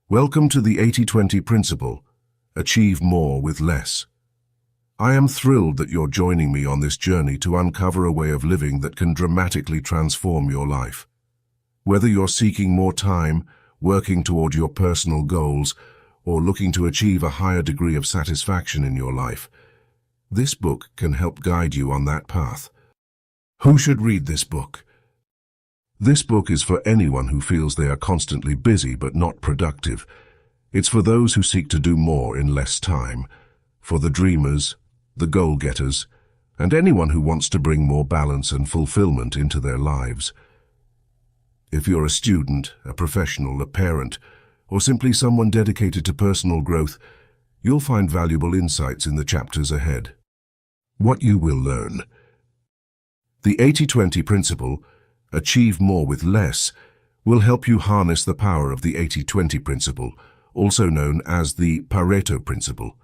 Welcome to the 80-20 Principle. Achieve more with less. I am thrilled that you're joining me on this journey to uncover a way of living that can dramatically transform your life. Whether you're seeking more time, working toward your personal goals, or looking to achieve a higher degree of satisfaction in your life, this book can help guide you on that path. Who should read this book? This book is for anyone who feels they are constantly busy but not productive. It's for those who seek to do more in less time, for the dreamers, the goal-getters, and anyone who wants to bring more balance and fulfillment into their lives. If you're a student, a professional, a parent, or simply someone dedicated to personal growth, you'll find valuable insights in the chapters ahead. What you will learn. The 80-20 Principle, Achieve More with Less, will help you harness the power of the 80-20 Principle, also known as the Pareto Principle.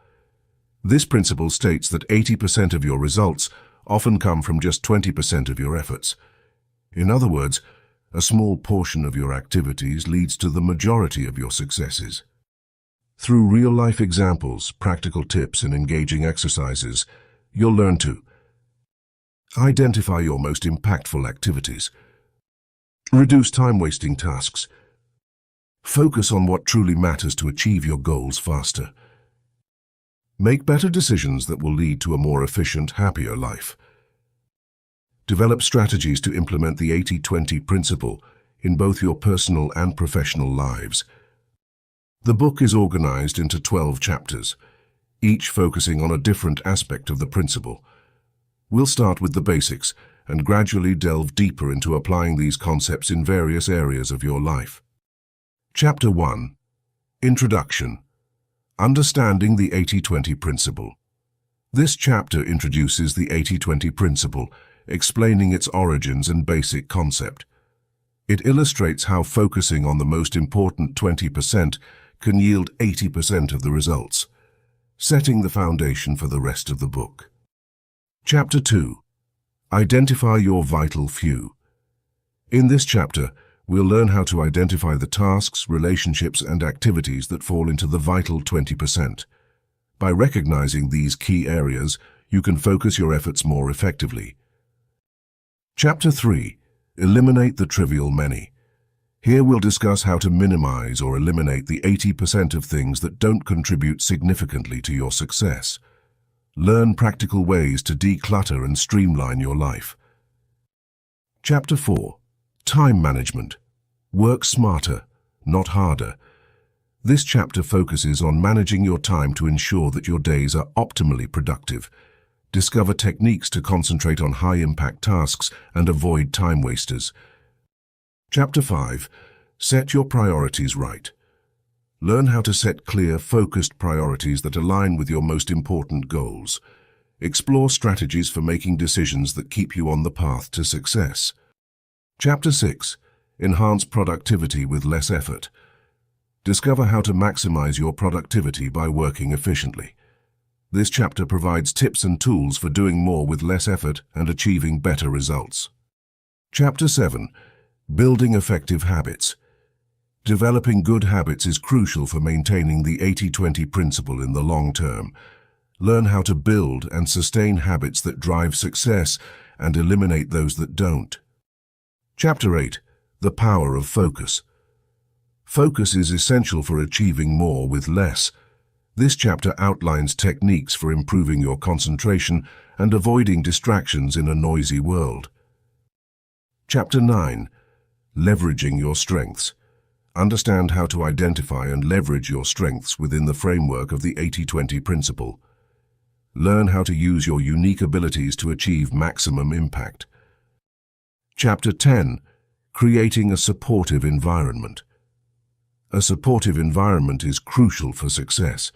This principle states that 80% of your results often come from just 20% of your efforts. In other words, a small portion of your activities leads to the majority of your successes. Through real-life examples, practical tips, and engaging exercises, you'll learn to identify your most impactful activities, reduce time-wasting tasks, focus on what truly matters to achieve your goals faster, make better decisions that will lead to a more efficient, happier life, develop strategies to implement the 80-20 principle in both your personal and professional lives. The book is organized into 12 chapters, each focusing on a different aspect of the principle. We'll start with the basics and gradually delve deeper into applying these concepts in various areas of your life. Chapter 1. Introduction. Understanding the 80-20 Principle. This chapter introduces the 80-20 Principle, explaining its origins and basic concept. It illustrates how focusing on the most important 20% can yield 80% of the results, setting the foundation for the rest of the book. Chapter 2. Identify your vital few. In this chapter, we'll learn how to identify the tasks, relationships, and activities that fall into the vital 20%. By recognizing these key areas, you can focus your efforts more effectively. Chapter 3. Eliminate the trivial many. Here we'll discuss how to minimize or eliminate the 80% of things that don't contribute significantly to your success. Learn practical ways to declutter and streamline your life. Chapter 4. Time management. Work smarter, not harder. This chapter focuses on managing your time to ensure that your days are optimally productive. Discover techniques to concentrate on high-impact tasks and avoid time wasters. Chapter 5. Set your priorities right. Learn how to set clear, focused priorities that align with your most important goals. Explore strategies for making decisions that keep you on the path to success. Chapter 6. Enhance productivity with less effort. Discover how to maximize your productivity by working efficiently. This chapter provides tips and tools for doing more with less effort and achieving better results. Chapter 7. Building effective habits. Developing good habits is crucial for maintaining the 80-20 principle in the long term. Learn how to build and sustain habits that drive success and eliminate those that don't. Chapter 8. The power of focus. Focus is essential for achieving more with less. This chapter outlines techniques for improving your concentration and avoiding distractions in a noisy world. Chapter 9. Leveraging your strengths. Understand how to identify and leverage your strengths within the framework of the 80-20 principle. Learn how to use your unique abilities to achieve maximum impact. Chapter 10. Creating a supportive environment. A supportive environment is crucial for success.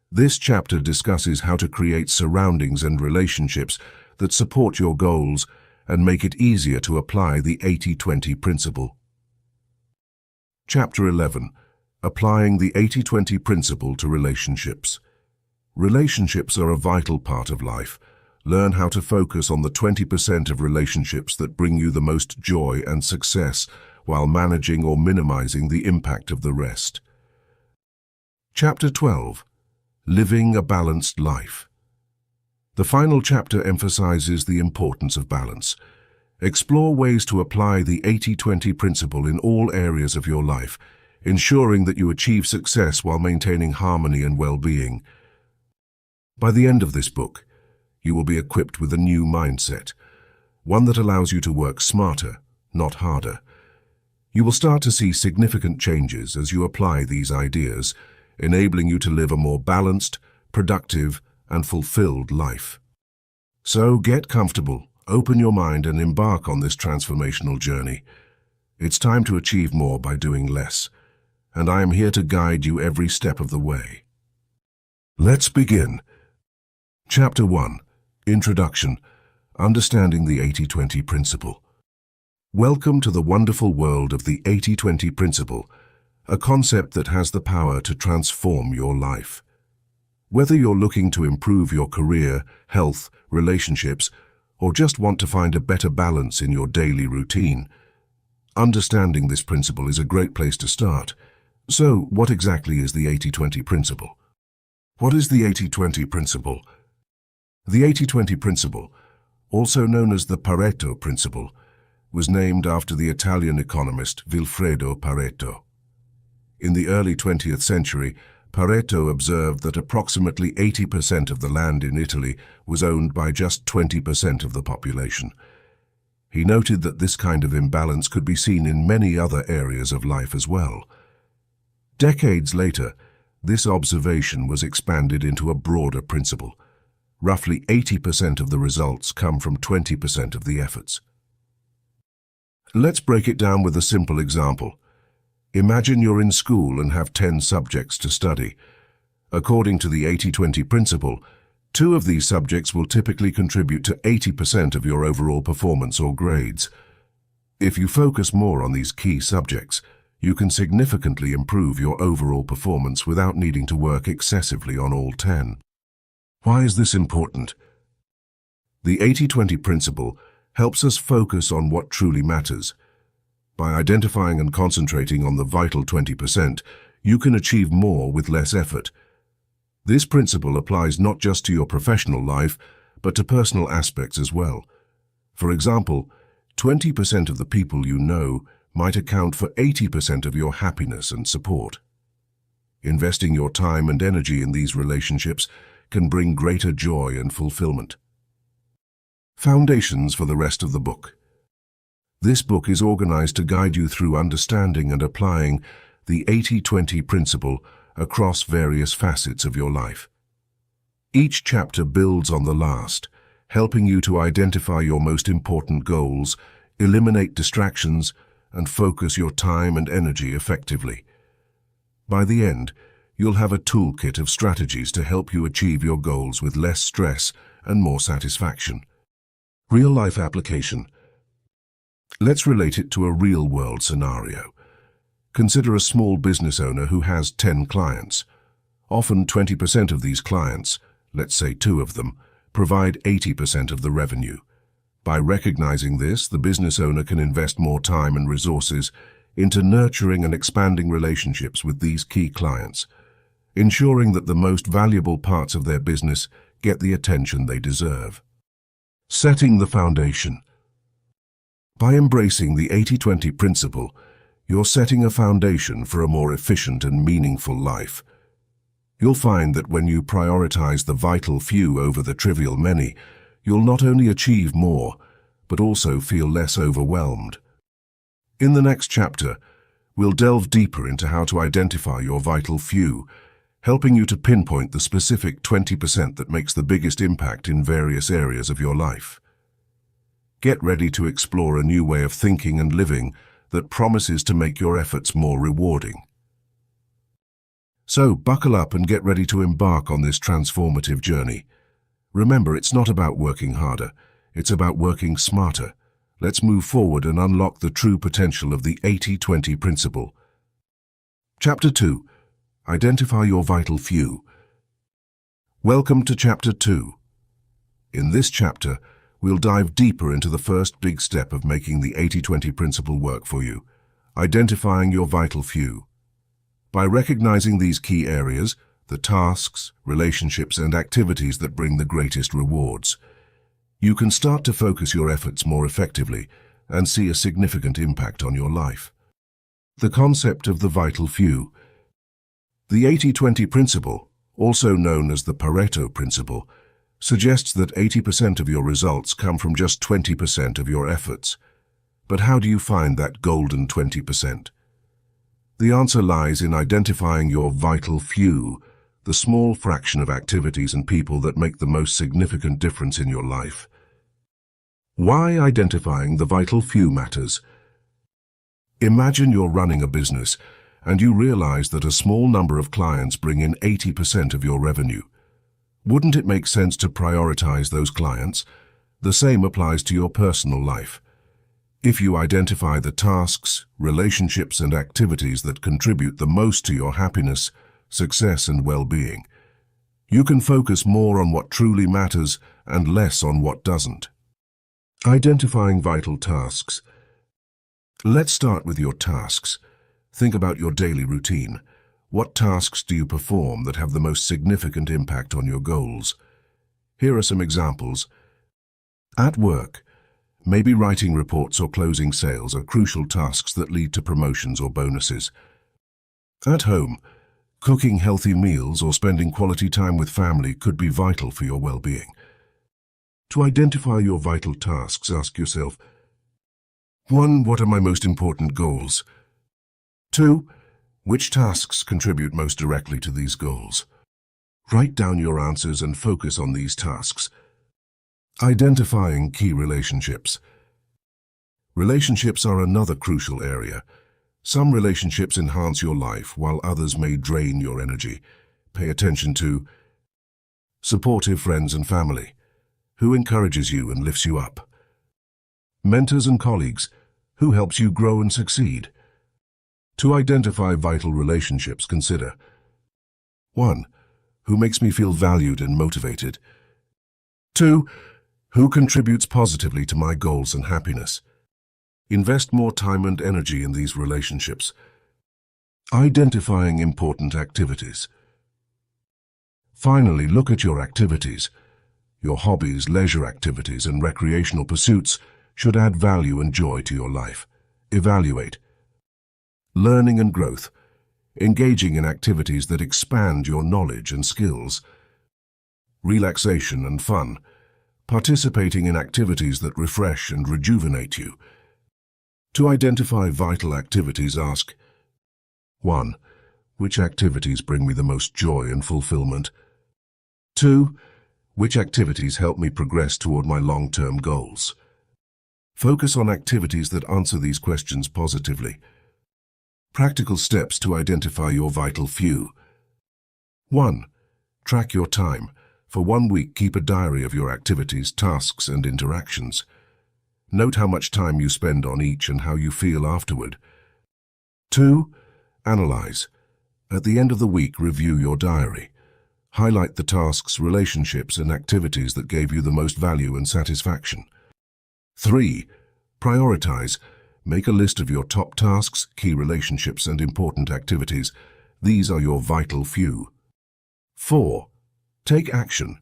This chapter discusses how to create surroundings and relationships that support your goals and make it easier to apply the 80-20 principle. Chapter 11. Applying the 80-20 principle to relationships. Relationships are a vital part of life. Learn how to focus on the 20% of relationships that bring you the most joy and success while managing or minimizing the impact of the rest. Chapter 12. Living a Balanced Life. The final chapter emphasizes the importance of balance. Explore ways to apply the 80-20 principle in all areas of your life, ensuring that you achieve success while maintaining harmony and well-being. By the end of this book, you will be equipped with a new mindset, one that allows you to work smarter, not harder. You will start to see significant changes as you apply these ideas, enabling you to live a more balanced, productive, and fulfilled life. So get comfortable, open your mind, and embark on this transformational journey. It's time to achieve more by doing less, and I am here to guide you every step of the way. Let's begin. Chapter 1. Introduction. Understanding the 80-20 Principle. Welcome to the wonderful world of the 80-20 Principle, a concept that has the power to transform your life. Whether you're looking to improve your career, health, relationships, or just want to find a better balance in your daily routine, understanding this principle is a great place to start. So, what exactly is the 80-20 Principle? What is the 80-20 Principle? The 80-20 Principle, also known as the Pareto Principle, was named after the Italian economist Vilfredo Pareto. In the early 20th century, Pareto observed that approximately 80% of the land in Italy was owned by just 20% of the population. He noted that this kind of imbalance could be seen in many other areas of life as well. Decades later, this observation was expanded into a broader principle. Roughly 80% of the results come from 20% of the efforts. Let's break it down with a simple example. Imagine you're in school and have 10 subjects to study. According to the 80-20 principle, 2 of these subjects will typically contribute to 80% of your overall performance or grades. If you focus more on these key subjects, you can significantly improve your overall performance without needing to work excessively on all 10. Why is this important? The 80-20 principle helps us focus on what truly matters. By identifying and concentrating on the vital 20%, you can achieve more with less effort. This principle applies not just to your professional life, but to personal aspects as well. For example, 20% of the people you know might account for 80% of your happiness and support. Investing your time and energy in these relationships can bring greater joy and fulfillment. Foundations for the rest of the book. This book is organized to guide you through understanding and applying the 80-20 principle across various facets of your life. Each chapter builds on the last, helping you to identify your most important goals, eliminate distractions, and focus your time and energy effectively. By the end, you'll have a toolkit of strategies to help you achieve your goals with less stress and more satisfaction. Real-life application. Let's relate it to a real-world scenario. Consider a small business owner who has 10 clients. Often 20% of these clients, let's say 2 of them, provide 80% of the revenue. By recognizing this, the business owner can invest more time and resources into nurturing and expanding relationships with these key clients, ensuring that the most valuable parts of their business get the attention they deserve. Setting the foundation. By embracing the 80-20 principle, you're setting a foundation for a more efficient and meaningful life. You'll find that when you prioritize the vital few over the trivial many, you'll not only achieve more, but also feel less overwhelmed. In the next chapter, we'll delve deeper into how to identify your vital few, helping you to pinpoint the specific 20% that makes the biggest impact in various areas of your life. Get ready to explore a new way of thinking and living that promises to make your efforts more rewarding. So, buckle up and get ready to embark on this transformative journey. Remember, it's not about working harder, it's about working smarter. Let's move forward and unlock the true potential of the 80-20 principle. Chapter 2. Identify your vital few. Welcome to Chapter 2. In this chapter, we'll dive deeper into the first big step of making the 80-20 principle work for you, identifying your vital few. By recognizing these key areas, the tasks, relationships, and activities that bring the greatest rewards, you can start to focus your efforts more effectively and see a significant impact on your life. The concept of the vital few. The 80-20 principle, also known as the Pareto Principle, suggests that 80% of your results come from just 20% of your efforts. But how do you find that golden 20%? The answer lies in identifying your vital few, the small fraction of activities and people that make the most significant difference in your life. Why identifying the vital few matters? Imagine you're running a business and you realize that a small number of clients bring in 80% of your revenue. Wouldn't it make sense to prioritize those clients? The same applies to your personal life. If you identify the tasks, relationships, and activities that contribute the most to your happiness, success, and well-being, you can focus more on what truly matters and less on what doesn't. Identifying vital tasks. Let's start with your tasks. Think about your daily routine. What tasks do you perform that have the most significant impact on your goals? Here are some examples. At work, maybe writing reports or closing sales are crucial tasks that lead to promotions or bonuses. At home, cooking healthy meals or spending quality time with family could be vital for your well-being. To identify your vital tasks, ask yourself, 1. What are my most important goals? 2. Which tasks contribute most directly to these goals? Write down your answers and focus on these tasks. Identifying key relationships. Relationships are another crucial area. Some relationships enhance your life, while others may drain your energy. Pay attention to supportive friends and family. Who encourages you and lifts you up? Mentors and colleagues. Who helps you grow and succeed? To identify vital relationships, consider 1. Who makes me feel valued and motivated? 2. Who contributes positively to my goals and happiness? Invest more time and energy in these relationships. Identifying important activities. Finally, look at your activities. Your hobbies, leisure activities, and recreational pursuits should add value and joy to your life. Evaluate. Learning and growth. Engaging in activities that expand your knowledge and skills. Relaxation and fun. Participating in activities that refresh and rejuvenate you. To identify vital activities, ask 1. Which activities bring me the most joy and fulfillment? 2. Which activities help me progress toward my long-term goals? Focus on activities that answer these questions positively. Practical steps to identify your vital few. 1. Track your time. For 1 week, keep a diary of your activities, tasks, and interactions. Note how much time you spend on each and how you feel afterward. 2. Analyze. At the end of the week, review your diary. Highlight the tasks, relationships, and activities that gave you the most value and satisfaction. 3. Prioritize. Make a list of your top tasks, key relationships, and important activities. These are your vital few. 4. Take action.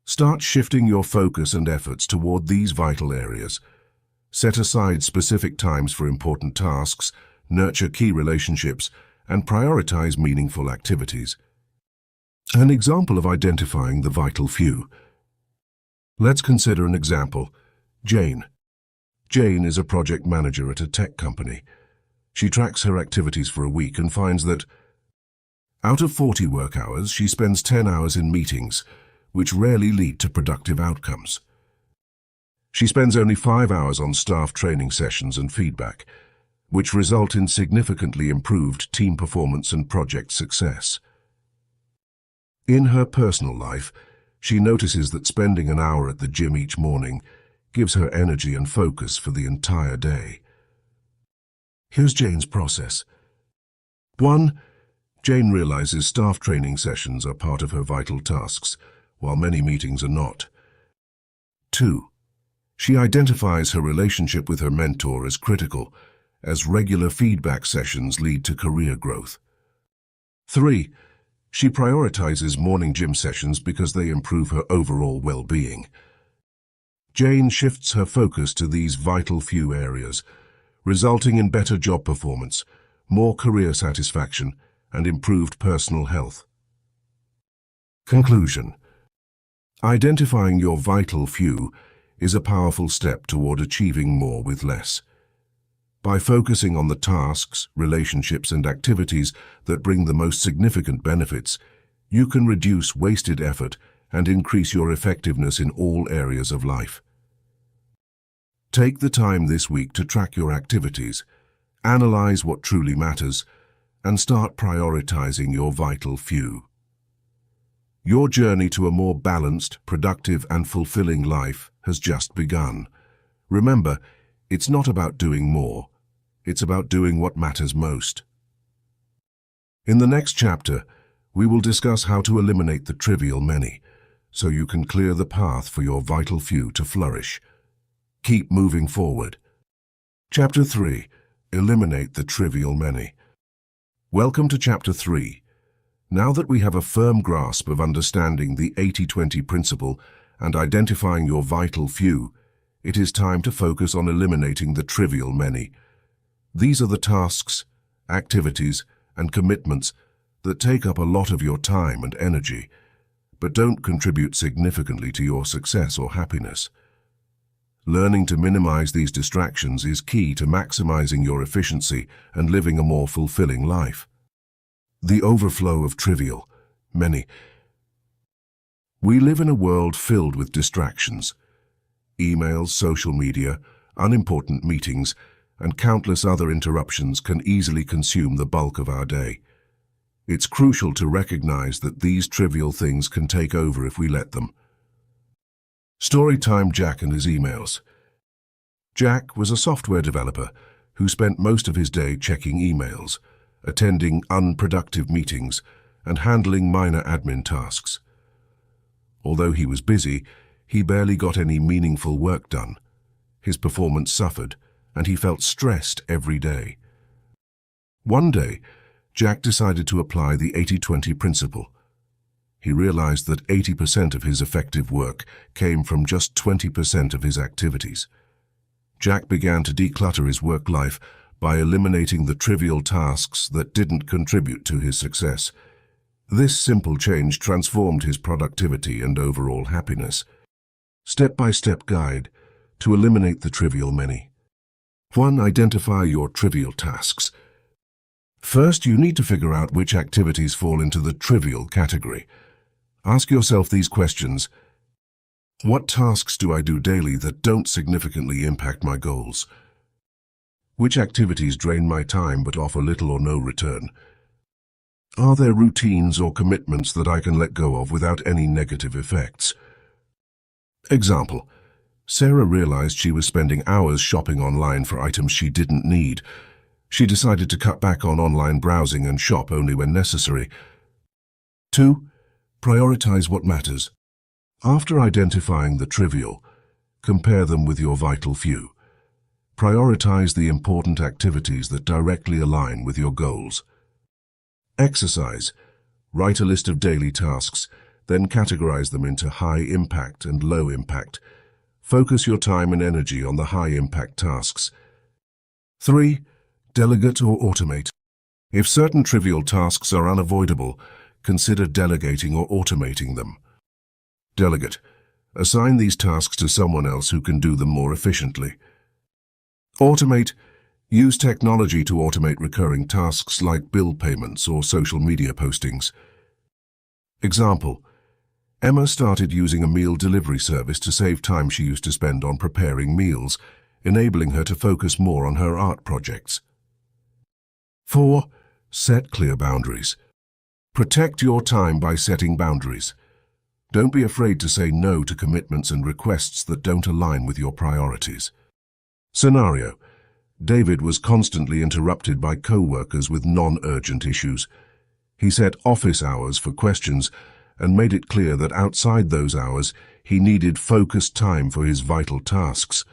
Start shifting your focus and efforts toward these vital areas. Set aside specific times for important tasks, nurture key relationships, and prioritize meaningful activities. An example of identifying the vital few. Let's consider an example. Jane. Jane is a project manager at a tech company. She tracks her activities for a week and finds that out of 40 work hours, she spends 10 hours in meetings, which rarely lead to productive outcomes. She spends only 5 hours on staff training sessions and feedback, which result in significantly improved team performance and project success. In her personal life, she notices that spending an hour at the gym each morning gives her energy and focus for the entire day. Here's Jane's process. 1. Jane realizes staff training sessions are part of her vital tasks, while many meetings are not. 2. She identifies her relationship with her mentor as critical, as regular feedback sessions lead to career growth. 3. She prioritizes morning gym sessions because they improve her overall well-being. Jane shifts her focus to these vital few areas, resulting in better job performance, more career satisfaction, and improved personal health. Conclusion. Identifying your vital few is a powerful step toward achieving more with less. By focusing on the tasks, relationships, and activities that bring the most significant benefits, you can reduce wasted effort and increase your effectiveness in all areas of life. Take the time this week to track your activities, analyze what truly matters, and start prioritizing your vital few. Your journey to a more balanced, productive, and fulfilling life has just begun. Remember, it's not about doing more. It's about doing what matters most. In the next chapter, we will discuss how to eliminate the trivial many, so you can clear the path for your vital few to flourish. Keep moving forward. Chapter 3. Eliminate the trivial many. Welcome to Chapter 3. Now that we have a firm grasp of understanding the 80-20 principle and identifying your vital few, it is time to focus on eliminating the trivial many. These are the tasks, activities, and commitments that take up a lot of your time and energy, but don't contribute significantly to your success or happiness. Learning to minimize these distractions is key to maximizing your efficiency and living a more fulfilling life. The overflow of trivial many. We live in a world filled with distractions. Emails, social media, unimportant meetings, and countless other interruptions can easily consume the bulk of our day. It's crucial to recognize that these trivial things can take over if we let them. Storytime Jack and his emails. Jack was a software developer who spent most of his day checking emails, attending unproductive meetings, and handling minor admin tasks. Although he was busy, he barely got any meaningful work done. His performance suffered, and he felt stressed every day. One day, Jack decided to apply the 80-20 principle. He realized that 80% of his effective work came from just 20% of his activities. Jack began to declutter his work life by eliminating the trivial tasks that didn't contribute to his success. This simple change transformed his productivity and overall happiness. Step-by-step guide to eliminate the trivial many. 1. Identify your trivial tasks. First, you need to figure out which activities fall into the trivial category. Ask yourself these questions. What tasks do I do daily that don't significantly impact my goals? Which activities drain my time but offer little or no return? Are there routines or commitments that I can let go of without any negative effects? Example: Sarah realized she was spending hours shopping online for items she didn't need. She decided to cut back on online browsing and shop only when necessary. 2. Prioritize what matters. After identifying the trivial, compare them with your vital few. Prioritize the important activities that directly align with your goals. Exercise. Write a list of daily tasks, then categorize them into high impact and low impact. Focus your time and energy on the high impact tasks. 3. Delegate or automate. If certain trivial tasks are unavoidable, consider delegating or automating them. Delegate. Assign these tasks to someone else who can do them more efficiently. Automate. Use technology to automate recurring tasks like bill payments or social media postings. Example: Emma started using a meal delivery service to save time she used to spend on preparing meals, enabling her to focus more on her art projects. 4. Set clear boundaries. Protect your time by setting boundaries. Don't be afraid to say no to commitments and requests that don't align with your priorities. Scenario: David was constantly interrupted by co-workers with non-urgent issues. He set office hours for questions and made it clear that outside those hours, he needed focused time for his vital tasks.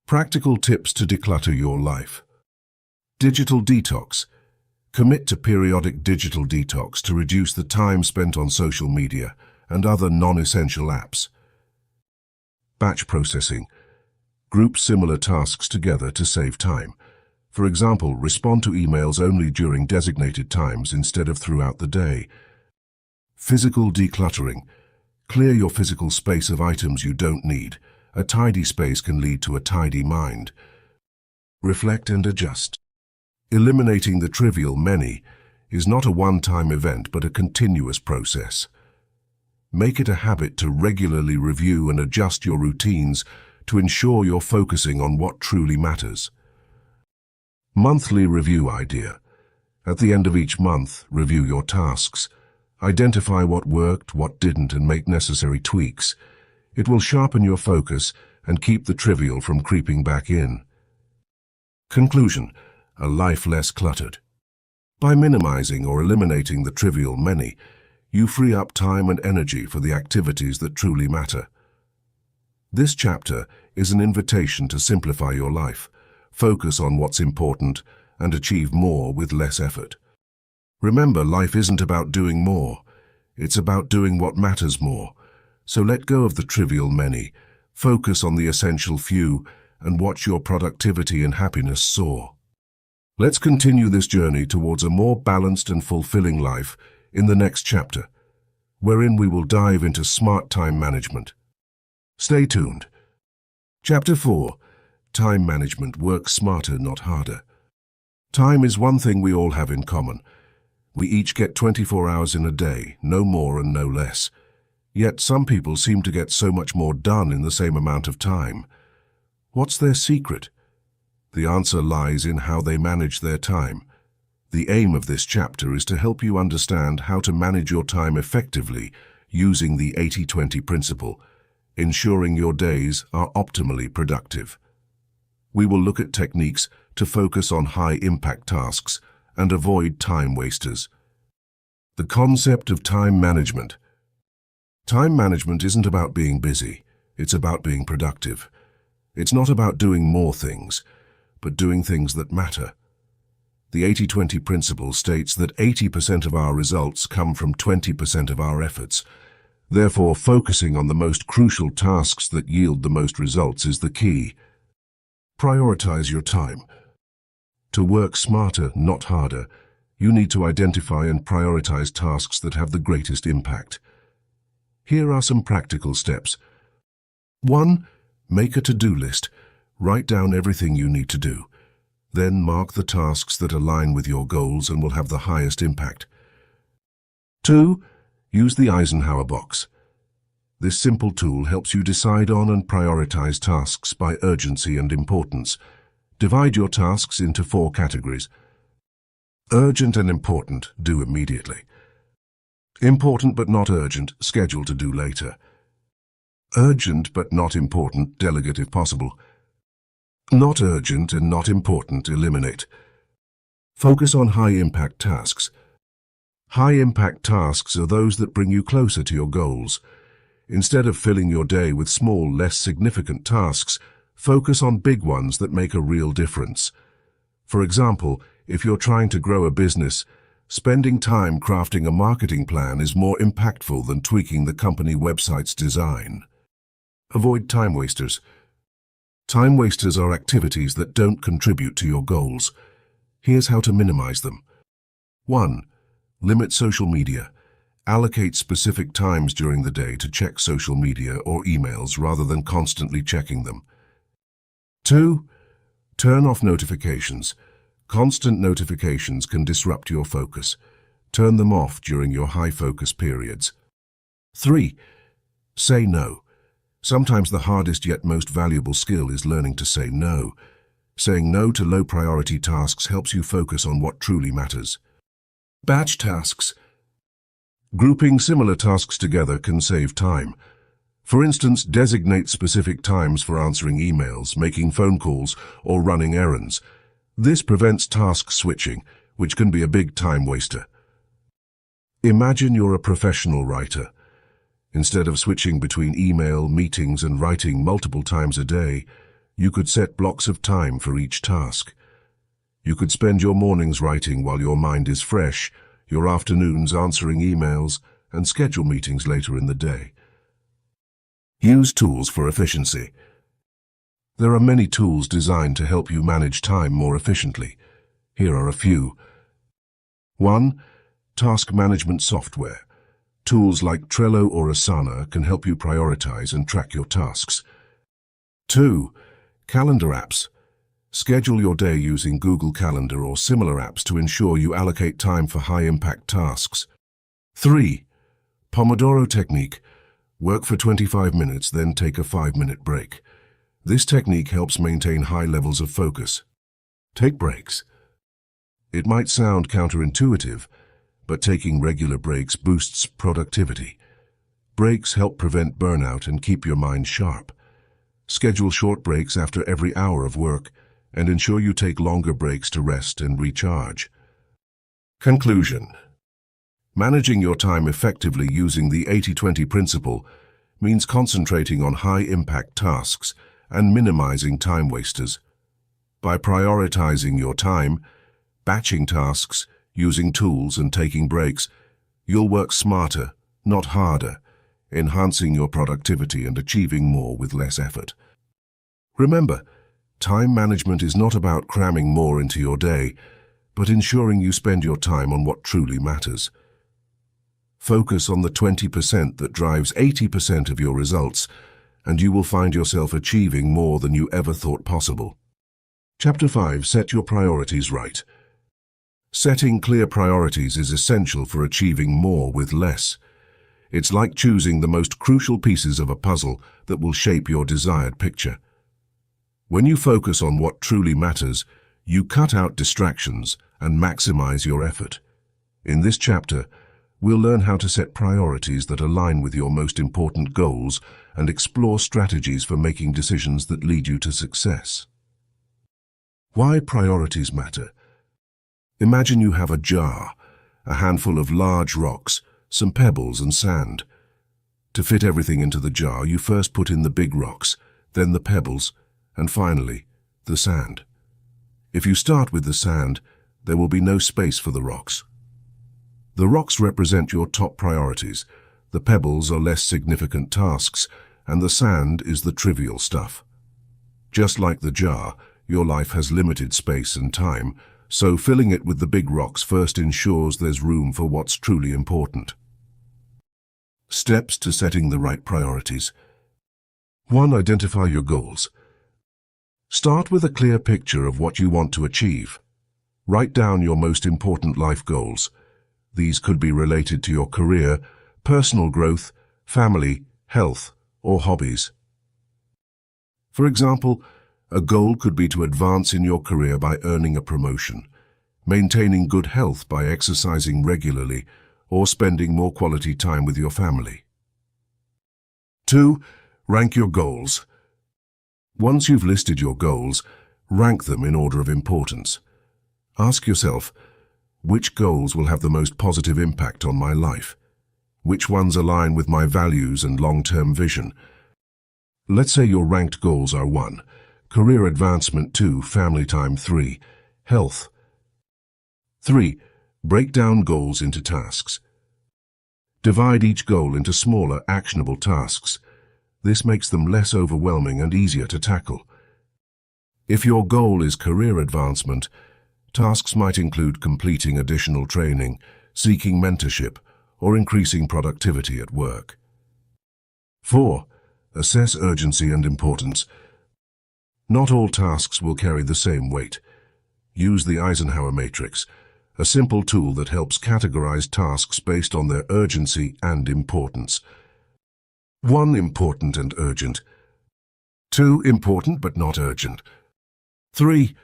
Practical tips to declutter your life. Digital detox. Commit to periodic digital detox to reduce the time spent on social media and other non-essential apps. Batch processing. Group similar tasks together to save time. For example, respond to emails only during designated times instead of throughout the day. Physical decluttering. Clear your physical space of items you don't need. A tidy space can lead to a tidy mind. Reflect and adjust. Eliminating the trivial many is not a one-time event but a continuous process. Make it a habit to regularly review and adjust your routines to ensure you're focusing on what truly matters. Monthly review idea. At the end of each month, review your tasks. Identify what worked, what didn't, and make necessary tweaks. It will sharpen your focus and keep the trivial from creeping back in. Conclusion: a life less cluttered. By minimizing or eliminating the trivial many, you free up time and energy for the activities that truly matter. This chapter is an invitation to simplify your life, focus on what's important, and achieve more with less effort. Remember, life isn't about doing more. It's about doing what matters more. So let go of the trivial many, focus on the essential few, and watch your productivity and happiness soar. Let's continue this journey towards a more balanced and fulfilling life in the next chapter, wherein we will dive into smart time management. Stay tuned. Chapter 4. Time management. Work smarter, not harder. Time is one thing we all have in common. We each get 24 hours in a day, no more and no less. Yet some people seem to get so much more done in the same amount of time. What's their secret? The answer lies in how they manage their time. The aim of this chapter is to help you understand how to manage your time effectively using the 80-20 principle, ensuring your days are optimally productive. We will look at techniques to focus on high-impact tasks and avoid time wasters. The concept of time management. Time management isn't about being busy, it's about being productive. It's not about doing more things, but doing things that matter. The 80-20 principle states that 80% of our results come from 20% of our efforts. Therefore, focusing on the most crucial tasks that yield the most results is the key. Prioritize your time. To work smarter, not harder, you need to identify and prioritize tasks that have the greatest impact. Here are some practical steps. 1. Make a to-do list. Write down everything you need to do. Then mark the tasks that align with your goals and will have the highest impact. 2. Use the Eisenhower box. This simple tool helps you decide on and prioritize tasks by urgency and importance. Divide your tasks into 4 categories. Urgent and important, do immediately. Important but not urgent, schedule to do later. Urgent but not important, delegate if possible. Not urgent and not important, eliminate. Focus on high-impact tasks. High-impact tasks are those that bring you closer to your goals. Instead of filling your day with small, less significant tasks, focus on big ones that make a real difference. For example, if you're trying to grow a business, spending time crafting a marketing plan is more impactful than tweaking the company website's design. Avoid time wasters. Time wasters are activities that don't contribute to your goals. Here's how to minimize them. 1. Limit social media. Allocate specific times during the day to check social media or emails rather than constantly checking them. 2. Turn off notifications. Constant notifications can disrupt your focus. Turn them off during your high-focus periods. 3. Say no. Sometimes the hardest yet most valuable skill is learning to say no. Saying no to low-priority tasks helps you focus on what truly matters. Batch tasks. Grouping similar tasks together can save time. For instance, designate specific times for answering emails, making phone calls, or running errands. This prevents task switching, which can be a big time waster. Imagine you're a professional writer. Instead of switching between email, meetings, and writing multiple times a day, you could set blocks of time for each task. You could spend your mornings writing while your mind is fresh, your afternoons answering emails, and schedule meetings later in the day. Use tools for efficiency. There are many tools designed to help you manage time more efficiently. Here are a few. 1. Task management software. Tools like Trello or Asana can help you prioritize and track your tasks. 2. Calendar apps. Schedule your day using Google Calendar or similar apps to ensure you allocate time for high-impact tasks. 3. Pomodoro technique. Work for 25 minutes, then take a 5-minute break. This technique helps maintain high levels of focus. Take breaks. It might sound counterintuitive, but taking regular breaks boosts productivity. Breaks help prevent burnout and keep your mind sharp. Schedule short breaks after every hour of work, and ensure you take longer breaks to rest and recharge. Conclusion. Managing your time effectively using the 80-20 principle means concentrating on high-impact tasks and minimizing time wasters. By prioritizing your time, batching tasks, using tools and taking breaks, you'll work smarter, not harder, enhancing your productivity and achieving more with less effort. Remember, time management is not about cramming more into your day, but ensuring you spend your time on what truly matters. Focus on the 20% that drives 80% of your results, and you will find yourself achieving more than you ever thought possible. Chapter 5. Set your priorities right. Setting clear priorities is essential for achieving more with less. It's like choosing the most crucial pieces of a puzzle that will shape your desired picture. When you focus on what truly matters, you cut out distractions and maximize your effort. In this chapter, we'll learn how to set priorities that align with your most important goals and explore strategies for making decisions that lead you to success. Why priorities matter. Imagine you have a jar, a handful of large rocks, some pebbles and sand. To fit everything into the jar, you first put in the big rocks, then the pebbles, and finally, the sand. If you start with the sand, there will be no space for the rocks. The rocks represent your top priorities, the pebbles are less significant tasks, and the sand is the trivial stuff. Just like the jar, your life has limited space and time, so filling it with the big rocks first ensures there's room for what's truly important. Steps to setting the right priorities. 1. Identify your goals. Start with a clear picture of what you want to achieve. Write down your most important life goals. These could be related to your career, personal growth, family, health, or hobbies. For example, a goal could be to advance in your career by earning a promotion, maintaining good health by exercising regularly, or spending more quality time with your family. 2. Rank your goals. Once you've listed your goals, rank them in order of importance. Ask yourself, which goals will have the most positive impact on my life? Which ones align with my values and long-term vision? Let's say your ranked goals are 1. Career advancement, 2. Family time, 3. Health. 3. Break down goals into tasks. Divide each goal into smaller, actionable tasks. This makes them less overwhelming and easier to tackle. If your goal is career advancement, tasks might include completing additional training, seeking mentorship, or increasing productivity at work. 4. Assess urgency and importance. Not all tasks will carry the same weight. Use the Eisenhower matrix, a simple tool that helps categorize tasks based on their urgency and importance. 1. Important and urgent. 2. Important but not urgent. 3.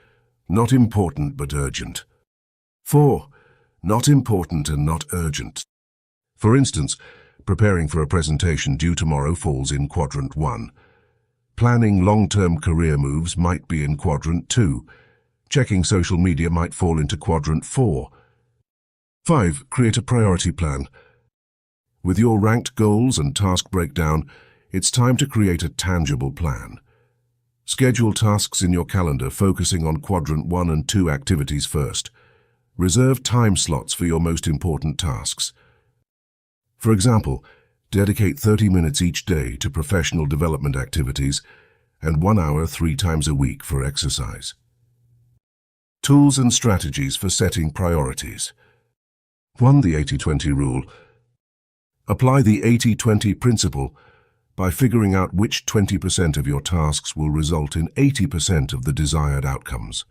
Not important but urgent. 4. Not important and not urgent. For instance, preparing for a presentation due tomorrow falls in Quadrant 1. Planning long-term career moves might be in Quadrant 2. Checking social media might fall into Quadrant 4. 5. Create a priority plan. With your ranked goals and task breakdown, it's time to create a tangible plan. Schedule tasks in your calendar focusing on quadrant 1 and 2 activities first. Reserve time slots for your most important tasks. For example, dedicate 30 minutes each day to professional development activities and 1 hour 3 times a week for exercise. Tools and strategies for setting priorities. 1. The 80-20 rule. Apply the 80-20 principle by figuring out which 20% of your tasks will result in 80% of the desired outcomes.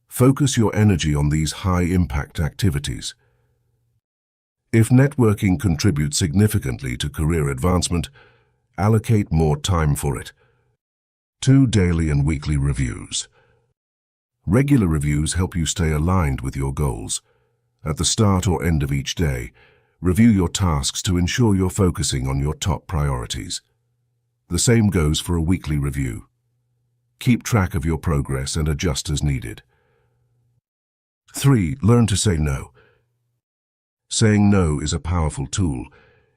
Focus your energy on these high-impact activities. If networking contributes significantly to career advancement, allocate more time for it. 2. Daily and weekly reviews. Regular reviews help you stay aligned with your goals. At the start or end of each day, review your tasks to ensure you're focusing on your top priorities. The same goes for a weekly review. Keep track of your progress and adjust as needed. 3. Learn to say no. Saying no is a powerful tool.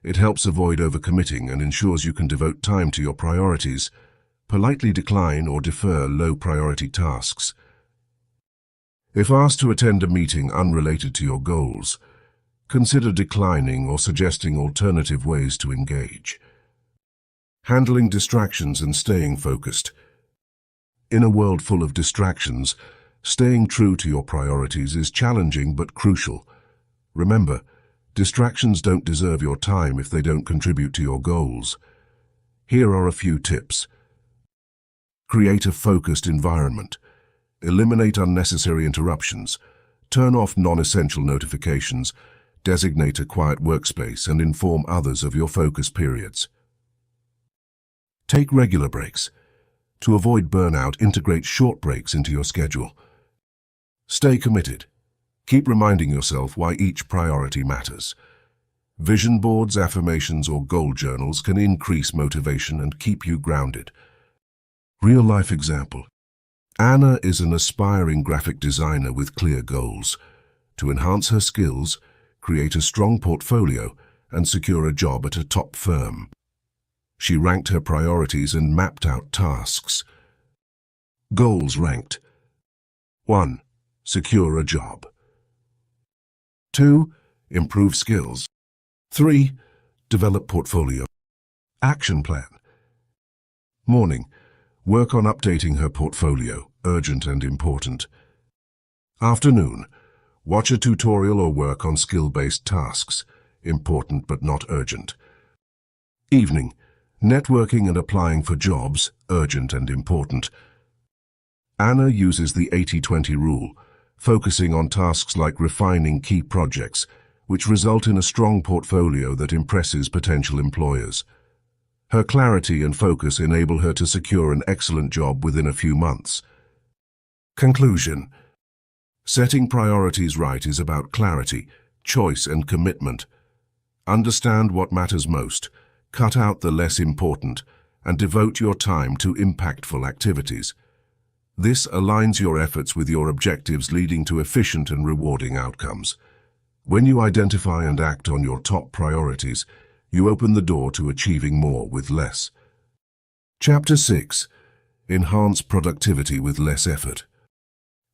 It helps avoid overcommitting and ensures you can devote time to your priorities. Politely decline or defer low-priority tasks. If asked to attend a meeting unrelated to your goals, consider declining or suggesting alternative ways to engage. Handling distractions and staying focused. In a world full of distractions, staying true to your priorities is challenging but crucial. Remember, distractions don't deserve your time if they don't contribute to your goals. Here are a few tips. Create a focused environment. Eliminate unnecessary interruptions. Turn off non-essential notifications. Designate a quiet workspace and inform others of your focus periods. Take regular breaks. To avoid burnout, integrate short breaks into your schedule. Stay committed. Keep reminding yourself why each priority matters. Vision boards, affirmations, or goal journals can increase motivation and keep you grounded. Real-life example. Anna is an aspiring graphic designer with clear goals. To enhance her skills, create a strong portfolio, and secure a job at a top firm. She ranked her priorities and mapped out tasks. Goals ranked. 1. Secure a job. 2. Improve skills. 3. Develop portfolio. Action plan. Morning. Work on updating her portfolio, urgent and important. Afternoon. Watch a tutorial or work on skill-based tasks, important but not urgent. Evening. Networking and applying for jobs, urgent and important. Anna uses the 80-20 rule, focusing on tasks like refining key projects, which result in a strong portfolio that impresses potential employers. Her clarity and focus enable her to secure an excellent job within a few months. Conclusion. Setting priorities right is about clarity, choice, and commitment. Understand what matters most, cut out the less important, and devote your time to impactful activities. This aligns your efforts with your objectives, leading to efficient and rewarding outcomes. When you identify and act on your top priorities, you open the door to achieving more with less. Chapter 6. Enhance productivity with less effort.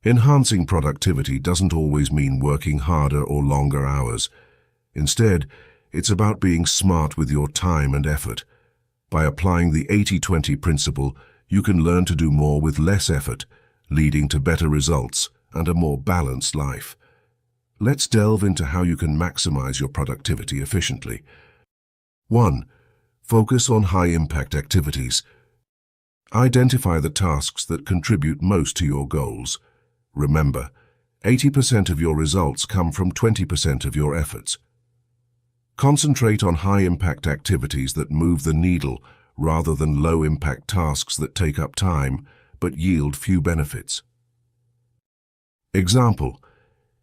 Enhancing productivity doesn't always mean working harder or longer hours. Instead, it's about being smart with your time and effort. By applying the 80-20 principle, you can learn to do more with less effort, leading to better results and a more balanced life. Let's delve into how you can maximize your productivity efficiently. 1. Focus on high-impact activities. Identify the tasks that contribute most to your goals. Remember, 80% of your results come from 20% of your efforts. Concentrate on high-impact activities that move the needle rather than low-impact tasks that take up time but yield few benefits. Example: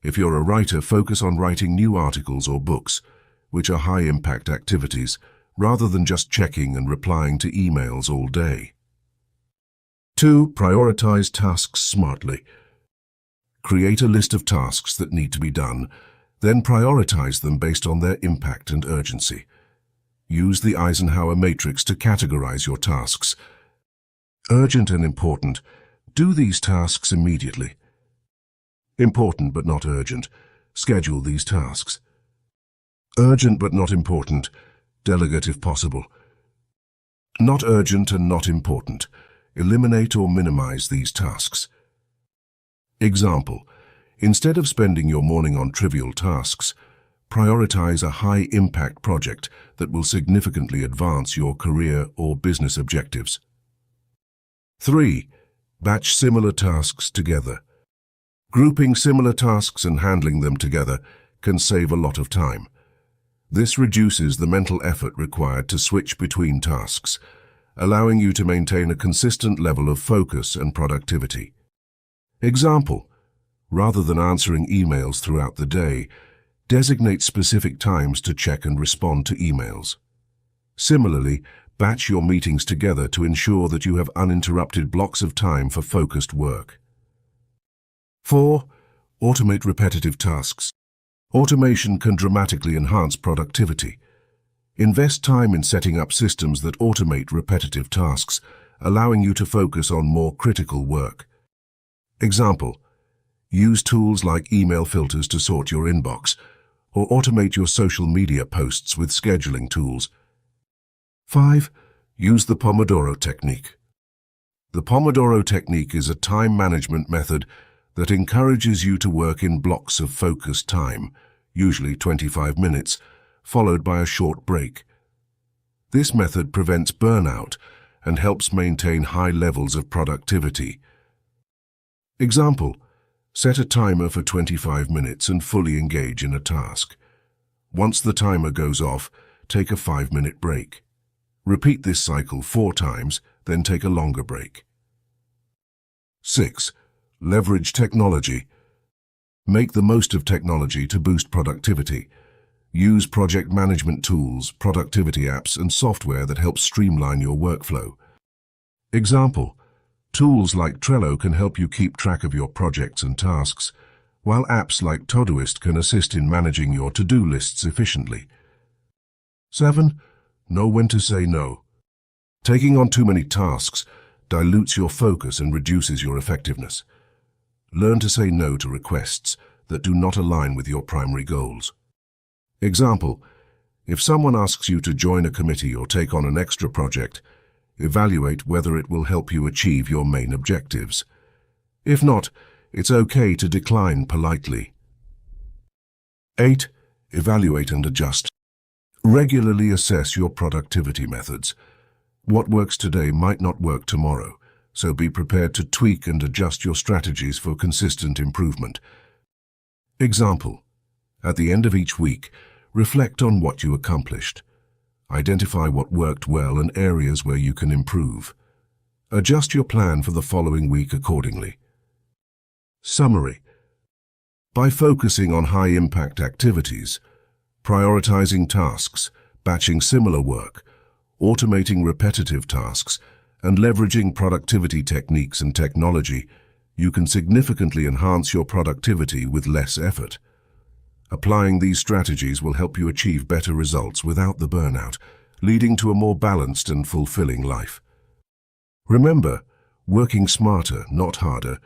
if you're a writer, focus on writing new articles or books, which are high-impact activities, rather than just checking and replying to emails all day. 2. Prioritize tasks smartly. Create a list of tasks that need to be done, then prioritize them based on their impact and urgency. Use the Eisenhower matrix to categorize your tasks. Urgent and important. Do these tasks immediately. Important but not urgent. Schedule these tasks. Urgent but not important. Delegate if possible. Not urgent and not important. Eliminate or minimize these tasks. Example: instead of spending your morning on trivial tasks, prioritize a high-impact project that will significantly advance your career or business objectives. 3. Batch similar tasks together. Grouping similar tasks and handling them together can save a lot of time. This reduces the mental effort required to switch between tasks, allowing you to maintain a consistent level of focus and productivity. Example: rather than answering emails throughout the day, designate specific times to check and respond to emails. Similarly, batch your meetings together to ensure that you have uninterrupted blocks of time for focused work. 4. Automate repetitive tasks. Automation can dramatically enhance productivity. Invest time in setting up systems that automate repetitive tasks, allowing you to focus on more critical work. Example: use tools like email filters to sort your inbox, or automate your social media posts with scheduling tools. 5. Use the Pomodoro technique. The Pomodoro technique is a time management method that encourages you to work in blocks of focused time, usually 25 minutes, followed by a short break. This method prevents burnout and helps maintain high levels of productivity. Example: set a timer for 25 minutes and fully engage in a task. Once the timer goes off, take a 5-minute break. Repeat this cycle 4 times, then take a longer break. 6. Leverage technology. Make the most of technology to boost productivity. Use project management tools, productivity apps, and software that help streamline your workflow. Example: tools like Trello can help you keep track of your projects and tasks, while apps like Todoist can assist in managing your to-do lists efficiently. 7. Know when to say no. Taking on too many tasks dilutes your focus and reduces your effectiveness. Learn to say no to requests that do not align with your primary goals. Example: if someone asks you to join a committee or take on an extra project, evaluate whether it will help you achieve your main objectives. If not, it's okay to decline politely. 8. Evaluate and adjust. Regularly assess your productivity methods. What works today might not work tomorrow, so be prepared to tweak and adjust your strategies for consistent improvement. Example: at the end of each week, reflect on what you accomplished. Identify what worked well and areas where you can improve. Adjust your plan for the following week accordingly. Summary: by focusing on high-impact activities, prioritizing tasks, batching similar work, automating repetitive tasks, and leveraging productivity techniques and technology, you can significantly enhance your productivity with less effort. Applying these strategies will help you achieve better results without the burnout, leading to a more balanced and fulfilling life. Remember, working smarter, not harder,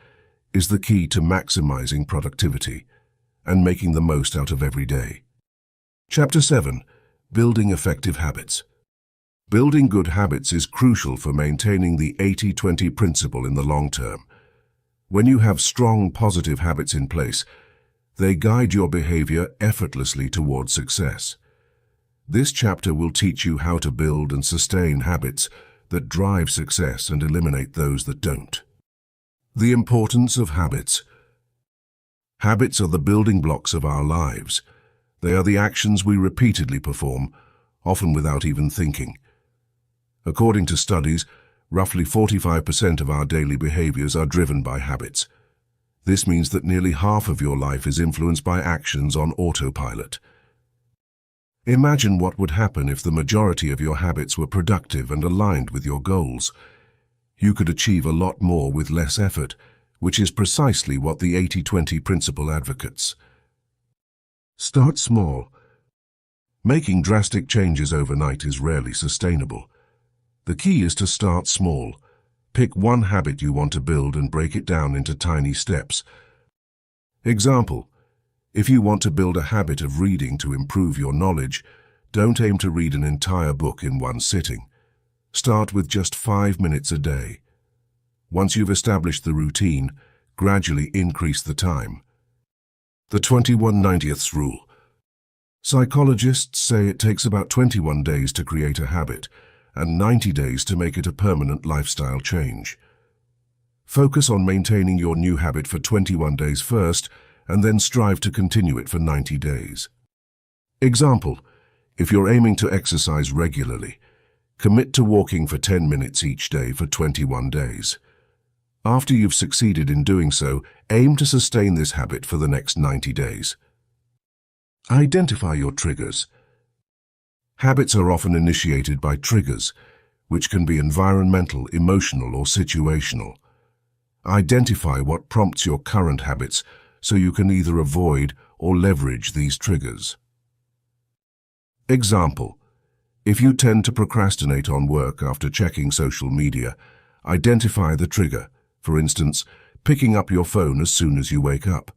is the key to maximizing productivity and making the most out of every day. Chapter 7. Building effective habits. Building good habits is crucial for maintaining the 80-20 principle in the long term. When you have strong, positive habits in place, they guide your behavior effortlessly towards success. This chapter will teach you how to build and sustain habits that drive success and eliminate those that don't. The importance of habits. Habits are the building blocks of our lives. They are the actions we repeatedly perform, often without even thinking. According to studies, roughly 45% of our daily behaviors are driven by habits. This means that nearly half of your life is influenced by actions on autopilot. Imagine what would happen if the majority of your habits were productive and aligned with your goals. You could achieve a lot more with less effort, which is precisely what the 80-20 principle advocates. Start small. Making drastic changes overnight is rarely sustainable. The key is to start small. Pick one habit you want to build and break it down into tiny steps. Example: if you want to build a habit of reading to improve your knowledge, don't aim to read an entire book in one sitting. Start with just 5 minutes a day. Once you've established the routine, gradually increase the time. The 21/90ths rule. Psychologists say it takes about 21 days to create a habit and 90 days to make it a permanent lifestyle change. Focus on maintaining your new habit for 21 days first, and then strive to continue it for 90 days. Example: if you're aiming to exercise regularly, commit to walking for 10 minutes each day for 21 days. After you've succeeded in doing so, aim to sustain this habit for the next 90 days. Identify your triggers. Habits are often initiated by triggers, which can be environmental, emotional, or situational. Identify what prompts your current habits so you can either avoid or leverage these triggers. Example: if you tend to procrastinate on work after checking social media, identify the trigger, for instance, picking up your phone as soon as you wake up.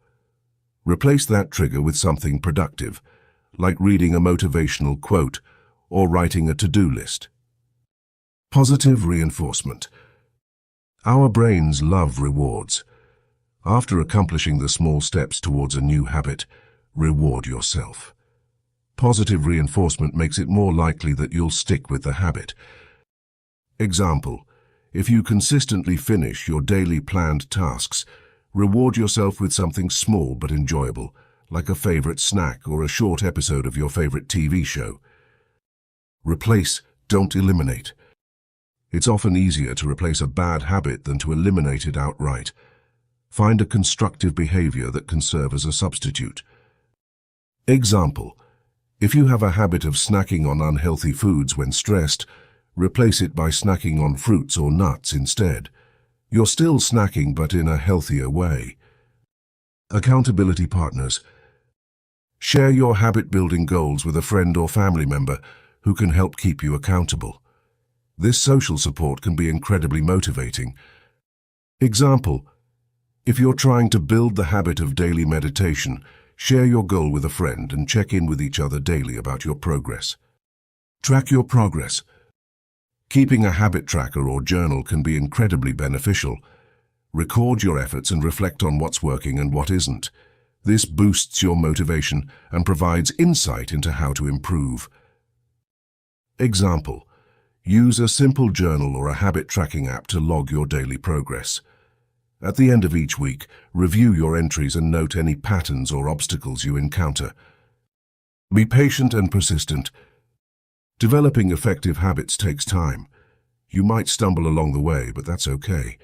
Replace that trigger with something productive, like reading a motivational quote or writing a to-do list. Positive reinforcement. Our brains love rewards. After accomplishing the small steps towards a new habit, reward yourself. Positive reinforcement makes it more likely that you'll stick with the habit. Example: if you consistently finish your daily planned tasks, reward yourself with something small but enjoyable, like a favorite snack or a short episode of your favorite TV show. Replace, don't eliminate. It's often easier to replace a bad habit than to eliminate it outright. Find a constructive behavior that can serve as a substitute. Example: if you have a habit of snacking on unhealthy foods when stressed, replace it by snacking on fruits or nuts instead. You're still snacking, but in a healthier way. Accountability partners. Share your habit-building goals with a friend or family member who can help keep you accountable. This social support can be incredibly motivating. Example: if you're trying to build the habit of daily meditation, share your goal with a friend and check in with each other daily about your progress. Track your progress. Keeping a habit tracker or journal can be incredibly beneficial. Record your efforts and reflect on what's working and what isn't. This boosts your motivation and provides insight into how to improve. Example: use a simple journal or a habit tracking app to log your daily progress. At the end of each week, review your entries and note any patterns or obstacles you encounter. Be patient and persistent. Developing effective habits takes time. You might stumble along the way, but that's okay.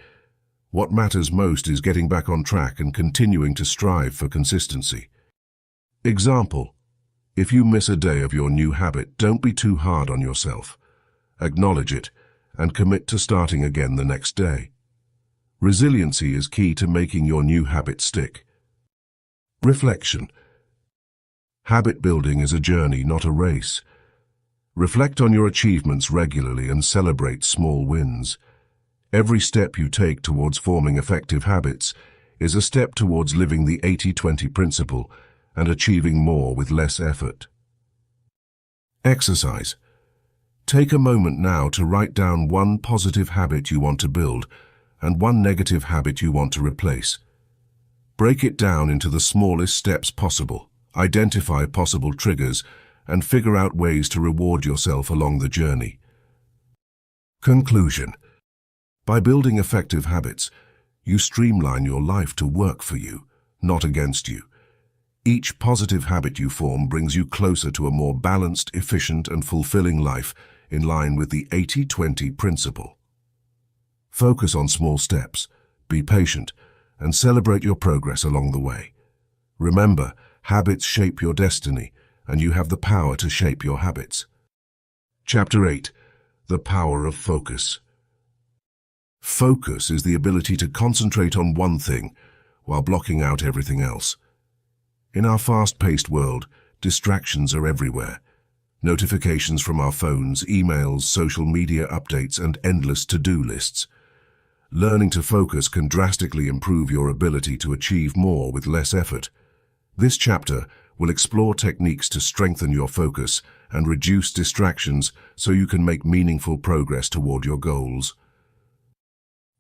What matters most is getting back on track and continuing to strive for consistency. Example: if you miss a day of your new habit, don't be too hard on yourself. Acknowledge it and commit to starting again the next day. Resiliency is key to making your new habit stick. Reflection. Habit building is a journey, not a race. Reflect on your achievements regularly and celebrate small wins. Every step you take towards forming effective habits is a step towards living the 80-20 principle and achieving more with less effort. Exercise. Take a moment now to write down one positive habit you want to build and one negative habit you want to replace. Break it down into the smallest steps possible, identify possible triggers, and figure out ways to reward yourself along the journey. Conclusion. By building effective habits, you streamline your life to work for you, not against you. Each positive habit you form brings you closer to a more balanced, efficient, and fulfilling life in line with the 80-20 principle. Focus on small steps, be patient, and celebrate your progress along the way. Remember, habits shape your destiny, and you have the power to shape your habits. Chapter 8. The Power of Focus. Focus is the ability to concentrate on one thing while blocking out everything else. In our fast-paced world, distractions are everywhere. Notifications from our phones, emails, social media updates, and endless to-do lists. learning to focus can drastically improve your ability to achieve more with less effort. This chapter will explore techniques to strengthen your focus and reduce distractions so you can make meaningful progress toward your goals.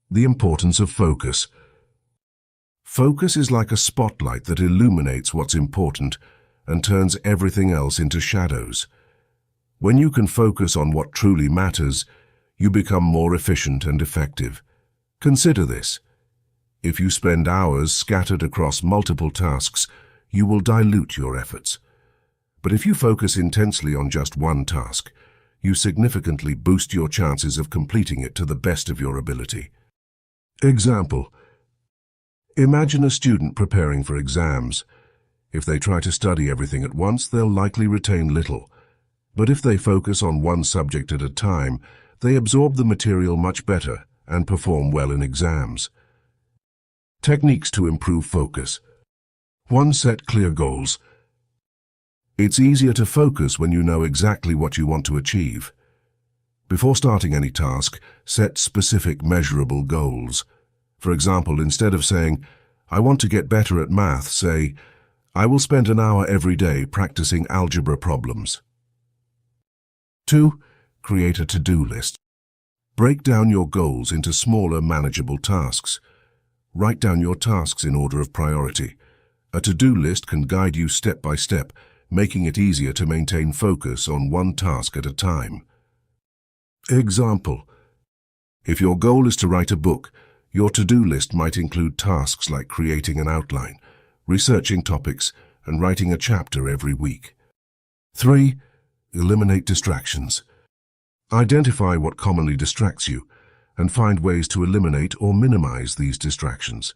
The importance of focus. Focus is like a spotlight that illuminates what's important and turns everything else into shadows. When you can focus on what truly matters, you become more efficient and effective. Consider this. If you spend hours scattered across multiple tasks, you will dilute your efforts. But if you focus intensely on just one task, you significantly boost your chances of completing it to the best of your ability. Example. Imagine a student preparing for exams. If they try to study everything at once, they'll likely retain little. But if they focus on one subject at a time, they absorb the material much better and perform well in exams. Techniques to improve focus. 1. Set clear goals. It's easier to focus when you know exactly what you want to achieve. Before starting any task, set specific, measurable goals. For example, instead of saying, "I want to get better at math," say, "I will spend an hour every day practicing algebra problems." 2. Create a to-do list. Break down your goals into smaller, manageable tasks. Write down your tasks in order of priority. A to-do list can guide you step by step, making it easier to maintain focus on one task at a time. Example. If your goal is to write a book, your to-do list might include tasks like creating an outline, researching topics, and writing a chapter every week. 3. Eliminate distractions. Identify what commonly distracts you, and find ways to eliminate or minimize these distractions.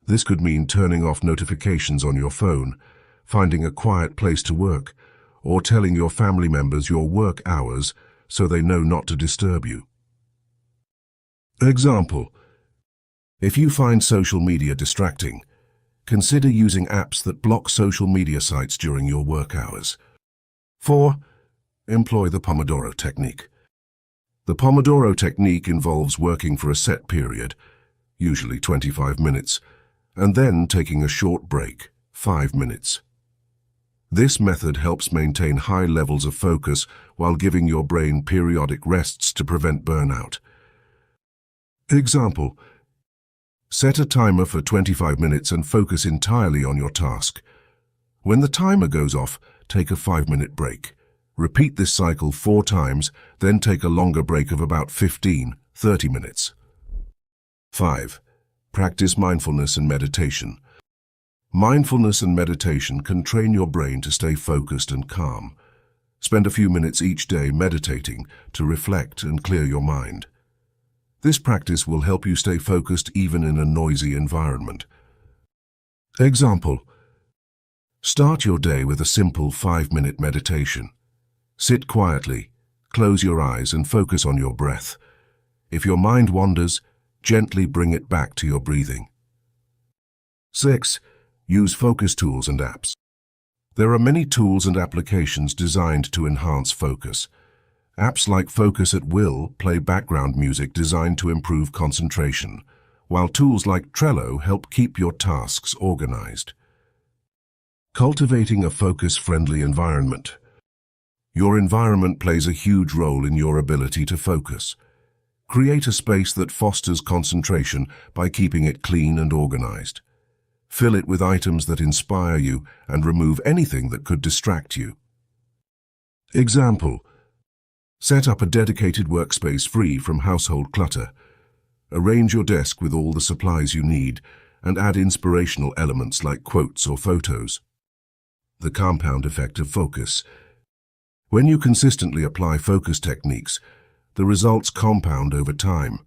This could mean turning off notifications on your phone, finding a quiet place to work, or telling your family members your work hours so they know not to disturb you. Example. If you find social media distracting, consider using apps that block social media sites during your work hours. 4. Employ the Pomodoro technique. The Pomodoro technique involves working for a set period, usually 25 minutes, and then taking a short break, 5 minutes. This method helps maintain high levels of focus while giving your brain periodic rests to prevent burnout. Example. Set a timer for 25 minutes and focus entirely on your task. When the timer goes off, take a 5-minute break. Repeat this cycle 4 times, then take a longer break of about 15-30 minutes. 5. Practice mindfulness and meditation. Mindfulness and meditation can train your brain to stay focused and calm. Spend a few minutes each day meditating to reflect and clear your mind. This practice will help you stay focused even in a noisy environment. Example. Start your day with a simple 5-minute meditation. Sit quietly, close your eyes and focus on your breath. If your mind wanders, gently bring it back to your breathing. 6. Use focus tools and apps. There are many tools and applications designed to enhance focus. Apps like Focus at Will play background music designed to improve concentration, while tools like Trello help keep your tasks organized. Cultivating a focus-friendly environment. Your environment plays a huge role in your ability to focus. Create a space that fosters concentration by keeping it clean and organized. Fill it with items that inspire you and remove anything that could distract you. Example. Set up a dedicated workspace free from household clutter. Arrange your desk with all the supplies you need and add inspirational elements like quotes or photos. The compound effect of focus. When you consistently apply focus techniques, the results compound over time.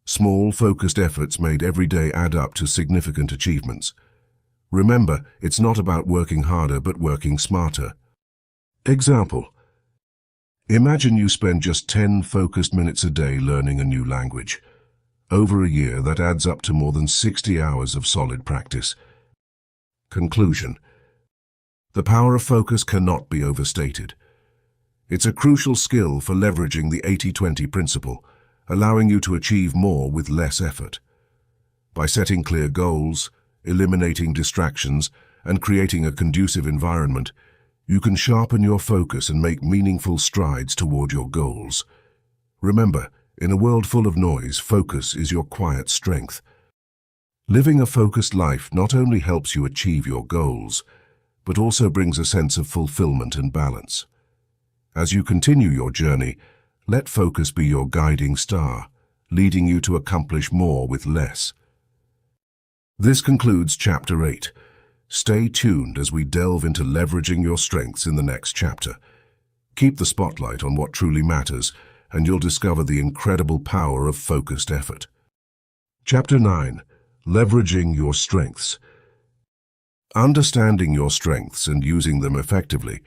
Small, focused efforts made every day add up to significant achievements. Remember, it's not about working harder but working smarter. Example. Imagine you spend just 10 focused minutes a day learning a new language. Over a year, that adds up to more than 60 hours of solid practice. Conclusion. The power of focus cannot be overstated. It's a crucial skill for leveraging the 80-20 principle allowing you to achieve more with less effort. By setting clear goals, eliminating distractions, and creating a conducive environment, you can sharpen your focus and make meaningful strides toward your goals. Remember, in a world full of noise, focus is your quiet strength. Living a focused life not only helps you achieve your goals, but also brings a sense of fulfillment and balance. As you continue your journey, let focus be your guiding star, leading you to accomplish more with less. This concludes Chapter 8. Stay tuned as we delve into leveraging your strengths in the next chapter. Keep the spotlight on what truly matters, and you'll discover the incredible power of focused effort. Chapter 9. Leveraging your strengths. Understanding your strengths and using them effectively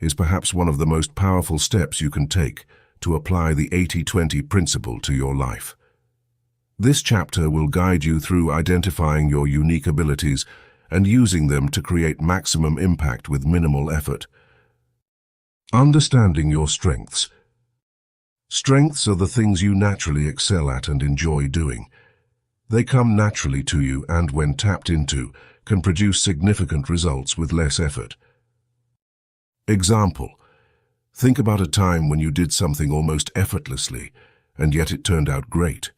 is perhaps one of the most powerful steps you can take to apply the 80-20 principle to your life. This chapter will guide you through identifying your unique abilities and using them to create maximum impact with minimal effort. Understanding your strengths. Strengths are the things you naturally excel at and enjoy doing. They come naturally to you and, when tapped into, can produce significant results with less effort. Example: think about a time when you did something almost effortlessly, and yet it turned out great.